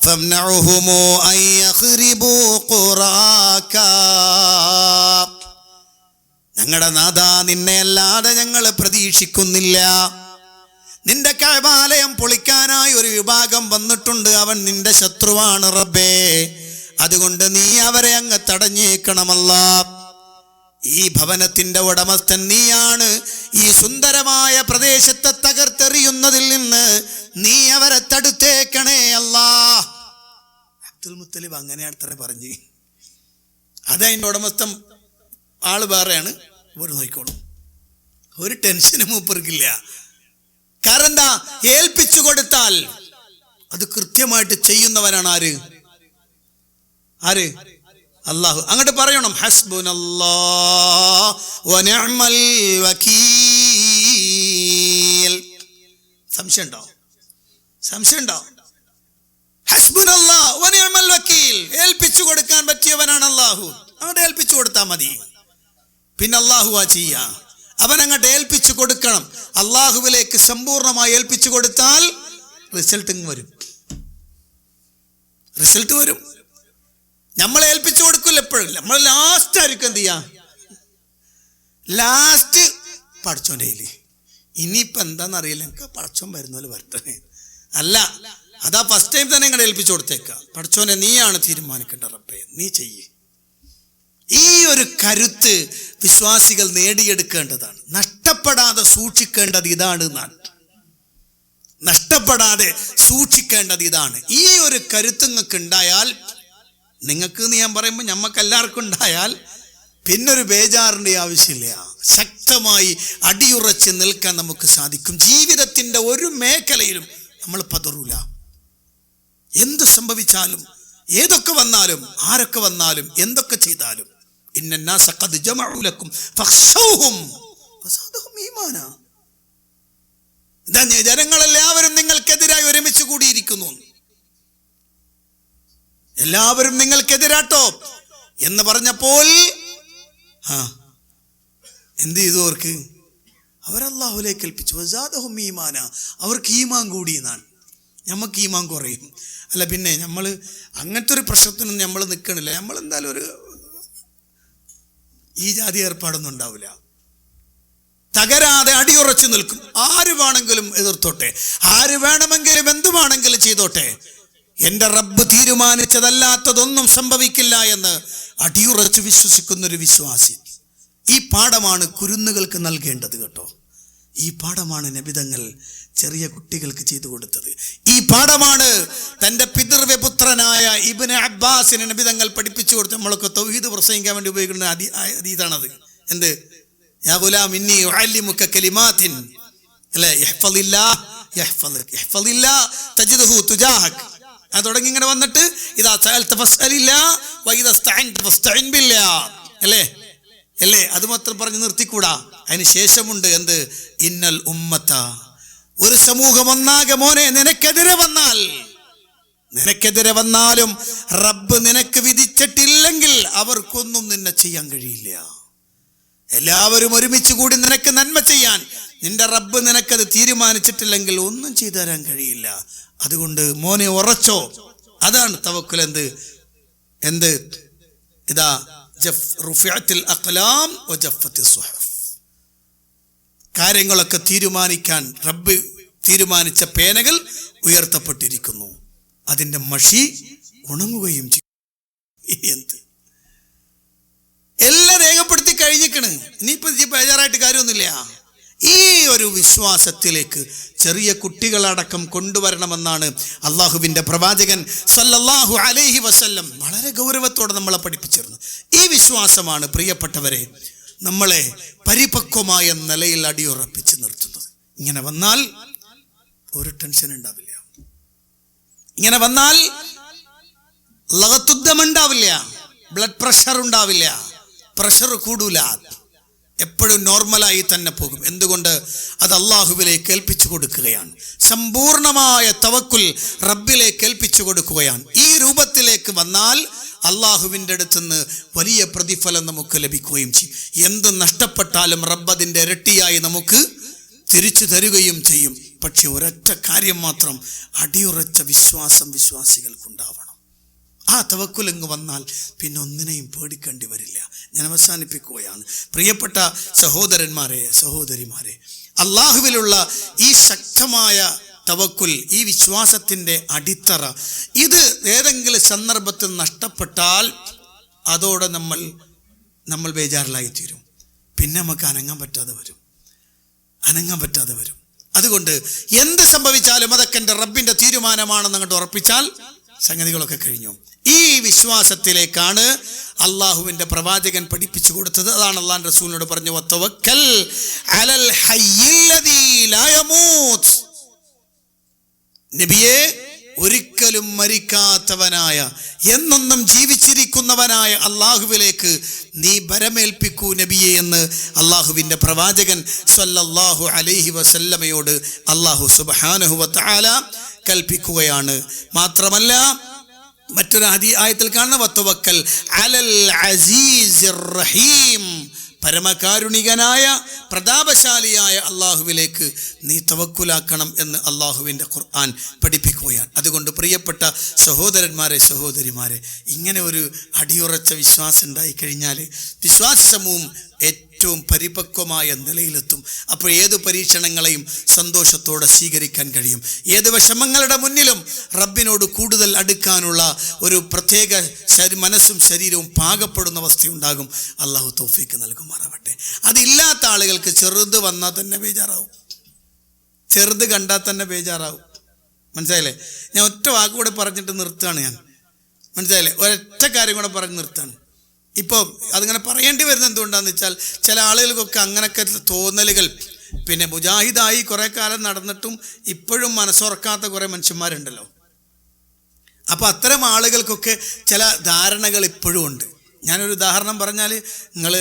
ഫംനഉഹും അൻ യഖ്രിബു ഖുറാക. ഞങ്ങളുടെ നാഥാ, നിന്നെ അല്ലാതെ ഞങ്ങൾ പ്രതീക്ഷിക്കുന്നില്ല, നിന്റെ കഅബാലയം പൊളിക്കാനായി ഒരു വിഭാഗം വന്നിട്ടുണ്ട്. അവൻ നിന്റെ ശത്രുവാണ് റബ്ബേ. അതുകൊണ്ട് നീ അവരെ അങ്ങ് തടഞ്ഞേക്കണമല്ലാ. ഈ ഭവനത്തിന്റെ ഉടമസ്ഥൻ നീയാണ്. ഈ സുന്ദരമായ പ്രദേശത്തെ തകർത്തെറിയുന്നതിൽ നിന്ന് നീ അവരെ തടുത്തേക്കണേ അല്ലാ. അബ്ദുൽ മുത്തലിബ് അങ്ങനെയാണ് അത്ര പറഞ്ഞു. അതതിൻ്റെ ഉടമസ്ഥൻ ആള് വേറെയാണ്, ഒരു നോക്കിക്കോളും. ഒരു ടെൻഷനും മൂപ്പർക്കില്ല. കാരണം എന്താ? ഏൽപ്പിച്ചു കൊടുത്താൽ അത് കൃത്യമായിട്ട് ചെയ്യുന്നവനാണ് ആര്? ആര്? അല്ലാഹു. അങ്ങോട്ട് പറയണം, ഹസ്ബുനല്ലാഹ് വനിഅമൽ വകീൽ. സംശയമുണ്ടോ? സംശയമുണ്ടോ? ഹസ്ബുനല്ലാഹ് വനിഅമൽ വകീൽ. ഏൽപ്പിച്ചു കൊടുക്കാൻ പറ്റിയവനാണ് അല്ലാഹു. അങ്ങോട്ട് ഏൽപ്പിച്ചു കൊടുത്താൽ മതി. പിന്നെ അല്ലാഹു ആ ചെയ്യാ. അവൻ അങ്ങോട്ട് ഏൽപ്പിച്ചു കൊടുക്കണം. അല്ലാഹുവിലേക്ക് സമ്പൂർണ്ണമായി ഏൽപ്പിച്ചു കൊടുത്താൽ റിസൾട്ട് വരും. റിസൾട്ട് വരും. നമ്മൾ ഏൽപ്പിച്ചു കൊടുക്കില്ല എപ്പോഴും. നമ്മൾ ലാസ്റ്റ് ആയിരിക്കും എന്ത് ചെയ്യാ? ലാസ്റ്റ് പഠിച്ചോൻ്റെ കയ്യിൽ. ഇനിയിപ്പോൾ എന്താണെന്നറിയില്ല, എനിക്ക് പഠിച്ചോൻ വരുന്നപോലെ വരട്ടെ. അല്ല, അതാ ഫസ്റ്റ് ടൈം തന്നെ ഇങ്ങോട്ട് ഏൽപ്പിച്ചു കൊടുത്തേക്കാം. പഠിച്ചോനെ നീയാണ് തീരുമാനിക്കേണ്ട റബ്ബേ, നീ ചെയ്യേ. ഈ ഒരു കരുത്ത് വിശ്വാസികൾ നേടിയെടുക്കേണ്ടതാണ്. നഷ്ടപ്പെടാതെ സൂക്ഷിക്കേണ്ടത് ഇതാണ്. നഷ്ടപ്പെടാതെ സൂക്ഷിക്കേണ്ടത് ഇതാണ്. ഈ ഒരു കരുത്ത് നിങ്ങൾക്ക് ഉണ്ടായാൽ, നിങ്ങൾക്ക് ഞാൻ പറയുമ്പോൾ ഞമ്മക്ക് എല്ലാവർക്കും ഉണ്ടായാൽ പിന്നൊരു ബേജാറിൻ്റെ ആവശ്യമില്ല. ശക്തമായി അടിയുറച്ച് നിൽക്കാൻ നമുക്ക് സാധിക്കും. ജീവിതത്തിൻ്റെ ഒരു മേഖലയിലും നമ്മൾ പതറൂല. എന്ത് സംഭവിച്ചാലും, ഏതൊക്കെ വന്നാലും, ആരൊക്കെ വന്നാലും, എന്തൊക്കെ ചെയ്താലും, ഇന്നന്നാസ ഖദ് ജമഉ ലക്കും ഫഖ്ശൗഹും ഫസാദഹും ഈമാനാ. ജനങ്ങളെല്ലാവരും നിങ്ങൾക്കെതിരായി ഒരുമിച്ച് കൂടിയിരിക്കുന്നു. എല്ലാവരും നിങ്ങൾക്കെതിരാട്ടോ എന്ന് പറഞ്ഞപ്പോൾ എന്ത് ചെയ്തു? അവർ അല്ലാഹുവിലേക്ക് ഏൽപ്പിച്ചു. വസാദഹും ഈമാനാ. അവർക്ക് ഈമാൻ കൂടി എന്നാണ്. നമുക്ക് ഈമാൻ കുറയും. അല്ല പിന്നെ നമ്മൾ അങ്ങനത്തെ ഒരു പ്രശ്നത്തിനൊന്നും നമ്മൾ നിൽക്കണില്ല. നമ്മൾ എന്തായാലും ഒരു ഈ ജാതി ഏർപ്പാടൊന്നും ഉണ്ടാവില്ല. തകരാതെ അടിയുറച്ചു നിൽക്കും. ആര് വേണമെങ്കിലും എതിർത്തോട്ടെ, ആര് വേണമെങ്കിലും എന്തു വേണമെങ്കിലും ചെയ്തോട്ടെ, എൻ്റെ റബ്ബ് തീരുമാനിച്ചതല്ലാത്തതൊന്നും സംഭവിക്കില്ല എന്ന് അടിയുറച്ച് വിശ്വസിക്കുന്നൊരു വിശ്വാസി. ഈ പാഠമാണ് കുരുന്നുകൾക്ക് നൽകേണ്ടത് കേട്ടോ. ഈ പാഠമാണ് നബിതങ്ങൾ ചെറിയ കുട്ടികൾക്ക് ചെയ്തു കൊടുത്തത്. ഈ പാഠമാണ് തൻ്റെ പിതൃവ്യപുത്രനായ ഇബ്നു അബ്ബാസിന് നബിതങ്ങൾ പഠിപ്പിച്ചു കൊടുത്തു. നമ്മളൊക്കെ തൗഹീദ് പ്രസംഗിക്കാൻ വേണ്ടി ഉപയോഗിക്കുന്ന അതീതാണത്. എന്ത്? യാ ഗുലാം ഇന്നി ഉഅല്ലിമുക കലിമാത്തിൻ അല്ലേ, ഇഹ്ഫളില്ലാഹ് യഹ്ഫളുക ഇഹ്ഫളില്ലാഹ് തജിദഹു തുജാഹക്. അത് തുടങ്ങി ഇങ്ങനെ വന്നിട്ട് ഇദാ സഅൽത ഫസ്അലില്ലാഹ് വഇദാ ഇസ്തഅൻത ഫസ്തഇൻ ബില്ലാഹ് അല്ലേ അല്ലേ. അത് മാത്രം പറഞ്ഞ് നിർത്തിക്കൂടാ. അതിന് ശേഷമുണ്ട് എന്ത്? ഇന്നൽ ഉമ്മത്ത, ഒരു സമൂഹം ഒന്നാകെ മോനെ നിനക്കെതിരെ വന്നാലും റബ്ബ് നിനക്ക് വിധിച്ചിട്ടില്ലെങ്കിൽ അവർക്കൊന്നും നിന്നെ ചെയ്യാൻ കഴിയില്ല. എല്ലാവരും ഒരുമിച്ച് കൂടി നിനക്ക് നന്മ ചെയ്യാൻ നിന്റെ റബ്ബ് നിനക്കത് തീരുമാനിച്ചിട്ടില്ലെങ്കിൽ ഒന്നും ചെയ്തു തരാൻ കഴിയില്ല. അതുകൊണ്ട് മോനെ ഉറച്ചോ. അതാണ് തവക്കുൽ. എന്ത് ഇതാ റുഫിഅത്തിൽ അഖ്ലാം വജഫത്തിൽ സുഹഫ്. കാര്യങ്ങളൊക്കെ തീരുമാനിക്കാൻ റബ്ബ് തീരുമാനിച്ച പേനകൾ ഉയർത്തപ്പെട്ടിരിക്കുന്നു. അതിൻ്റെ മഷി ഉണങ്ങുകയും ചെയ്യും. എന്ത് എല്ലാം രേഖപ്പെടുത്തി കഴിഞ്ഞിക്കണ്. ഇനിയിപ്പോൾ ബേജാറായിട്ട് കാര്യമൊന്നുമില്ല. ഈ ഒരു വിശ്വാസത്തിലേക്ക് ചെറിയ കുട്ടികളടക്കം കൊണ്ടുവരണമെന്നാണ് അള്ളാഹുവിൻ്റെ പ്രവാചകൻ സല്ലല്ലാഹു അലൈഹി വസല്ലം വളരെ ഗൗരവത്തോടെ നമ്മളെ പഠിപ്പിച്ചിരുന്നു. ഈ വിശ്വാസമാണ് പ്രിയപ്പെട്ടവരെ നമ്മളെ പരിപക്വമായ നിലയിൽ അടിയുറപ്പിച്ച് നിർത്തുന്നത്. ഇങ്ങനെ വന്നാൽ ഒരു ടെൻഷൻ ഉണ്ടാവില്ല. ഇങ്ങനെ വന്നാൽ ലഗത്തുദ്ദം ഉണ്ടാവില്ല, ബ്ലഡ് പ്രഷർ ഉണ്ടാവില്ല, പ്രഷർ കൂടൂല. എപ്പോഴും നോർമലായി തന്നെ പോകും. എന്തുകൊണ്ട്? അത് അള്ളാഹുവിലേക്ക് ഏൽപ്പിച്ചു കൊടുക്കുകയാണ്. സമ്പൂർണമായ തവക്കുൽ റബ്ബിലേക്ക് ഏൽപ്പിച്ചു കൊടുക്കുകയാണ്. ഈ രൂപത്തിലേക്ക് വന്നാൽ അള്ളാഹുവിൻ്റെ അടുത്തുനിന്ന് വലിയ പ്രതിഫലം നമുക്ക് ലഭിക്കുകയും ചെയ്യും. എന്ത് നഷ്ടപ്പെട്ടാലും റബ്ബ് അതിൻ്റെ ഇരട്ടിയായി നമുക്ക് തിരിച്ചു തരുകയും ചെയ്യും. പക്ഷെ ഒരൊറ്റ കാര്യം മാത്രം, അടിയുറച്ച വിശ്വാസം വിശ്വാസികൾക്കുണ്ടാവണം. ആ തവക്കുൽ അങ്ങ് വന്നാൽ പിന്നെ ഒന്നിനെയും പേടിക്കേണ്ടി വരില്ല. ഞാൻ അവസാനിപ്പിക്കുകയാണ്. പ്രിയപ്പെട്ട സഹോദരന്മാരെ, സഹോദരിമാരെ, അള്ളാഹുവിലുള്ള ഈ ശക്തമായ തവക്കുൽ, ഈ വിശ്വാസത്തിൻ്റെ അടിത്തറ, ഇത് ഏതെങ്കിലും സന്ദർഭത്തിൽ നഷ്ടപ്പെട്ടാൽ അതോടെ നമ്മൾ ബേജാറിലായിത്തീരും. പിന്നെ നമുക്ക് അനങ്ങാൻ പറ്റാതെ വരും. അതുകൊണ്ട് എന്ത് സംഭവിച്ചാലും അതൊക്കെ എൻ്റെ റബ്ബിൻ്റെ തീരുമാനമാണെന്ന് അങ്ങോട്ട് ഉറപ്പിച്ചാൽ സംഗതികളൊക്കെ കഴിഞ്ഞു. ഈ വിശ്വാസത്തിലേക്കാണ് അള്ളാഹുവിൻ്റെ പ്രവാചകൻ പഠിപ്പിച്ചു കൊടുത്തത്. അതാണ് അള്ളാഹു റസൂലിനോട് പറഞ്ഞു, വതവക്കൽ അലൽ ഹയ്യില്ലദീ ലാ യമൂത്ത്. നബിയെ, ഒരിക്കലും മരിക്കാത്തവനായ, എന്നെന്നും ജീവിച്ചിരിക്കുന്നവനായ അള്ളാഹുവിലേക്ക് നീ ബരമേൽപ്പിക്കൂ നബിയെ എന്ന് അള്ളാഹുവിൻ്റെ പ്രവാചകൻ സ്വല്ലല്ലാഹു അലൈഹി വസല്ലമയോട് അള്ളാഹു സുബ്ഹാനഹു വ തആല കൽപ്പിക്കുകയാണ്. മാത്രമല്ല മറ്റൊരു ആയത്തിൽ കാണുന്ന വതവക്കൽ അലൽ അസീസിർ റഹീം, പരമകാരുണികനായ പ്രതാപശാലിയായ അള്ളാഹുവിലേക്ക് നീ തവക്കുലാക്കണം എന്ന് അള്ളാഹുവിൻ്റെ ഖുർആൻ പഠിപ്പിക്കുകയാണ്. അതുകൊണ്ട് പ്രിയപ്പെട്ട സഹോദരന്മാരെ, സഹോദരിമാരെ, ഇങ്ങനെ ഒരു അടിയുറച്ച വിശ്വാസം ഉണ്ടായിക്കഴിഞ്ഞാൽ വിശ്വാസ സമൂഹം ഏറ്റവും പരിപക്വമായ നിലയിലെത്തും. അപ്പോൾ ഏത് പരീക്ഷണങ്ങളെയും സന്തോഷത്തോടെ സ്വീകരിക്കാൻ കഴിയും. ഏത് വിഷമങ്ങളുടെ മുന്നിലും റബ്ബിനോട് കൂടുതൽ അടുക്കാനുള്ള ഒരു പ്രത്യേക മനസ്സും ശരീരവും പാകപ്പെടുന്ന അവസ്ഥയുണ്ടാകും. അള്ളാഹു തൗഫീക്ക് നൽകുമാറാവട്ടെ. അതില്ലാത്ത ആളുകൾക്ക് ചെറുത് വന്നാൽ തന്നെ ബേജാറാവും, ചെറുത് കണ്ടാൽ തന്നെ ബേജാറാവും. മനസ്സിലായില്ലേ? ഞാൻ ഒറ്റ വാക്കുകൂടെ പറഞ്ഞിട്ട് നിർത്തുകയാണ്. ഞാൻ മനസ്സിലായില്ലേ? ഒരൊറ്റ കാര്യം കൂടെ പറഞ്ഞ് നിർത്തുകയാണ്. ഇപ്പോൾ അതിങ്ങനെ പറയേണ്ടി വരുന്നത് എന്തുകൊണ്ടാണെന്ന് വെച്ചാൽ ചില ആളുകൾക്കൊക്കെ അങ്ങനെയൊക്കെ തോന്നലുകൾ, പിന്നെ മുജാഹിദായി കുറേ കാലം നടന്നിട്ടും ഇപ്പോഴും മനസ്സുറക്കാത്ത കുറേ മനുഷ്യന്മാരുണ്ടല്ലോ. അപ്പോൾ അത്തരം ആളുകൾക്കൊക്കെ ചില ധാരണകൾ ഇപ്പോഴും ഉണ്ട്. ഞാനൊരു ഉദാഹരണം പറഞ്ഞാൽ നിങ്ങൾ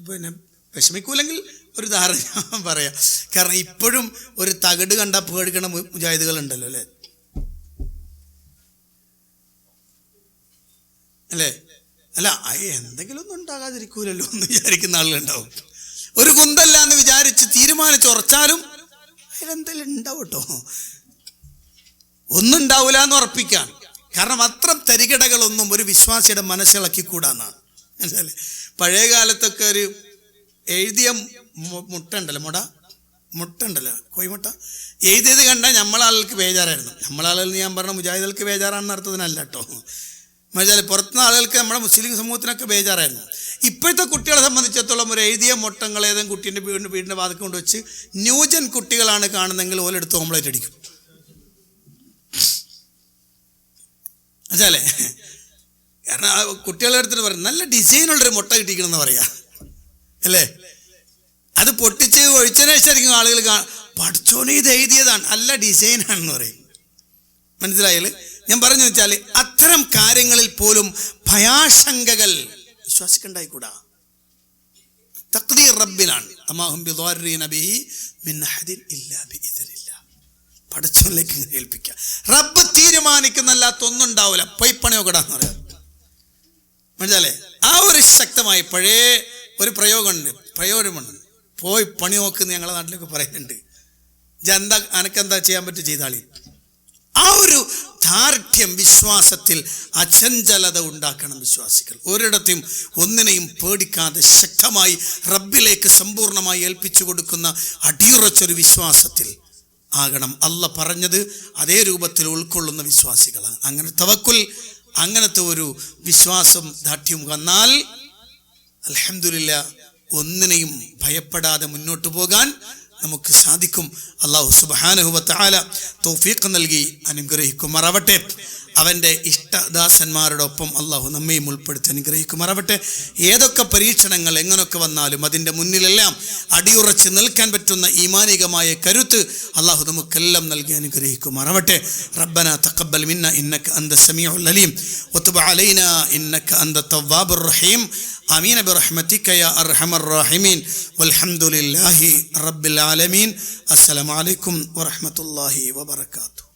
പിന്നെ വിഷമിക്കൂലെങ്കിൽ ഒരു ഉദാഹരണം ഞാൻ പറയാം. കാരണം ഇപ്പോഴും ഒരു തകിട് കണ്ടാൽ പേടിക്കണ മുജാഹിദുകളുണ്ടല്ലോ, അല്ലേ? അല്ല, എന്തെങ്കിലും ഒന്നും ഉണ്ടാകാതിരിക്കൂലല്ലോ എന്ന് വിചാരിക്കുന്ന ആളുകളുണ്ടാവും. ഒരു കുന്തല്ല എന്ന് വിചാരിച്ച് തീരുമാനിച്ചുറച്ചാലും അതിലെന്തെങ്കിലും ഉണ്ടാവും കേട്ടോ. ഒന്നും ഉണ്ടാവില്ല എന്ന് ഉറപ്പിക്കാൻ. കാരണം അത്ര തരികിടകളൊന്നും ഒരു വിശ്വാസിയുടെ മനസ്സിളക്കിക്കൂടാന്നാണ്. മനസ്സിലല്ലേ? പഴയ കാലത്തൊക്കെ ഒരു എഴുതിയ മുട്ട ഉണ്ടല്ലോ, മുട്ട കോഴിമുട്ട എഴുതിയത് കണ്ടാൽ നമ്മളാൾക്ക് ബേജാറായിരുന്നു. നമ്മളാളുകൾ ഞാൻ പറഞ്ഞ മുജാഹിദുകൾക്ക് ബേജാറാണെന്ന് അർത്ഥത്തിനല്ല കേട്ടോ. മനസ്സിലായി? പുറത്തുനിന്ന് ആളുകൾക്ക് നമ്മുടെ മുസ്ലിം സമൂഹത്തിനൊക്കെ ബേജാറായിരുന്നു. ഇപ്പോഴത്തെ കുട്ടികളെ സംബന്ധിച്ചിടത്തോളം ഒരു എഴുതിയ മുട്ടങ്ങൾ ഏതെങ്കിലും കുട്ടീൻ്റെ വീടിൻ്റെ വാതിൽക്ക് കൊണ്ട് വെച്ച് ന്യൂജൻ കുട്ടികളാണ് കാണുന്നതെങ്കിൽ ഓലെടുത്ത് ഓംലേറ്റ് അടിക്കും. മനസ്സിലല്ലേ? കാരണം കുട്ടികളെ എടുത്തിട്ട് പറയും നല്ല ഡിസൈനുള്ളൊരു മുട്ട കിട്ടിക്കണമെന്ന് പറയാ, അല്ലേ? അത് പൊട്ടിച്ച് ഒഴിച്ചതിന് ശേഷമായിരിക്കും ആളുകൾ പഠിച്ചോനെ ഇത് എഴുതിയതാണ്, നല്ല ഡിസൈനാണെന്ന് പറയും. മനസ്സിലായാൽ ഞാൻ പറഞ്ഞു വെച്ചാൽ അത്തരം കാര്യങ്ങളിൽ പോലും ഭയാശങ്കകൾ വിശ്വാസിക്കുണ്ടായിക്കൂടാ. തഖ്ദീർ റബ്ബിനാണ്. അമാഹും ബിദാരിന ബിഹി മിൻ അഹദിൻ ഇല്ലാ ബിഇദ്നില്ലാ. പടച്ചോനിലേക്ക് ഏൽപ്പിക്കുക. റബ്ബ് തീരുമാനിക്കുന്നല്ലാത്ത ഒന്നും ഉണ്ടാവില്ല. പോയി പണിയോക്കടാന്ന് പറയാം. മനസ്സിലല്ലേ? ആ ഒരു ശക്തമായി പഴയ ഒരു പ്രയോഗമുണ്ട്. പോയി പണി നോക്കുന്ന ഞങ്ങളുടെ നാട്ടിലൊക്കെ പറയുന്നുണ്ട്. എന്താ അനക്കെന്താ ചെയ്യാൻ പറ്റും ചെയ്താളി. ആ ഒരു ദാർഢ്യം, വിശ്വാസത്തിൽ അചഞ്ചലത ഉണ്ടാക്കണം വിശ്വാസികൾ. ഒരിടത്തും ഒന്നിനെയും പേടിക്കാതെ ശക്തമായി റബ്ബിലേക്ക് സമ്പൂർണ്ണമായി ഏൽപ്പിച്ചു കൊടുക്കുന്ന അടിയുറച്ചൊരു വിശ്വാസത്തിൽ ആകണം. അല്ല പറഞ്ഞത് അതേ രൂപത്തിൽ ഉൾക്കൊള്ളുന്ന വിശ്വാസികളാണ്. അങ്ങനെ തവക്കുൽ, അങ്ങനത്തെ ഒരു വിശ്വാസം ദാർഢ്യം വന്നാൽ അൽഹംദുലില്ലാ ഒന്നിനെയും ഭയപ്പെടാതെ മുന്നോട്ട് പോകാൻ നമുക്ക് സാധിക്കും. അല്ലാഹു സുബ്ഹാനഹു വ തആല തൗഫീഖ് നൽകി അനുഗ്രഹിക്കുമാറാവട്ടെ. അവൻ്റെ ഇഷ്ടദാസന്മാരുടെ ഒപ്പം അള്ളാഹു നമ്മയും ഉൾപ്പെടുത്തി അനുഗ്രഹിക്കുമാറാവട്ടെ. ഏതൊക്കെ പരീക്ഷണങ്ങൾ എങ്ങനെയൊക്കെ വന്നാലും അതിൻ്റെ മുന്നിലെല്ലാം അടിയുറച്ച് നിൽക്കാൻ പറ്റുന്ന ഈമാനികമായ കരുത്ത് അള്ളാഹു നമുക്കെല്ലാം നൽകി അനുഗ്രഹിക്കുമാറാവട്ടെ. റബ്ബനാ തഖബ്ബൽ മിന്നാ ഇന്നക അന്ത സമീഉൽ അലീം വതുബ് അലൈനാ ഇന്നക അന്ത തവ്വാബുർ റഹീം. ആമീൻ ബിറഹ്മതിക യാ അർഹമർ റഹീമീൻ. വൽഹംദുലില്ലാഹി റബ്ബിൽ ആലമീൻ. അസ്സലാമു അലൈക്കും വറഹ്മത്തുള്ളാഹി വബറകാതുഹു.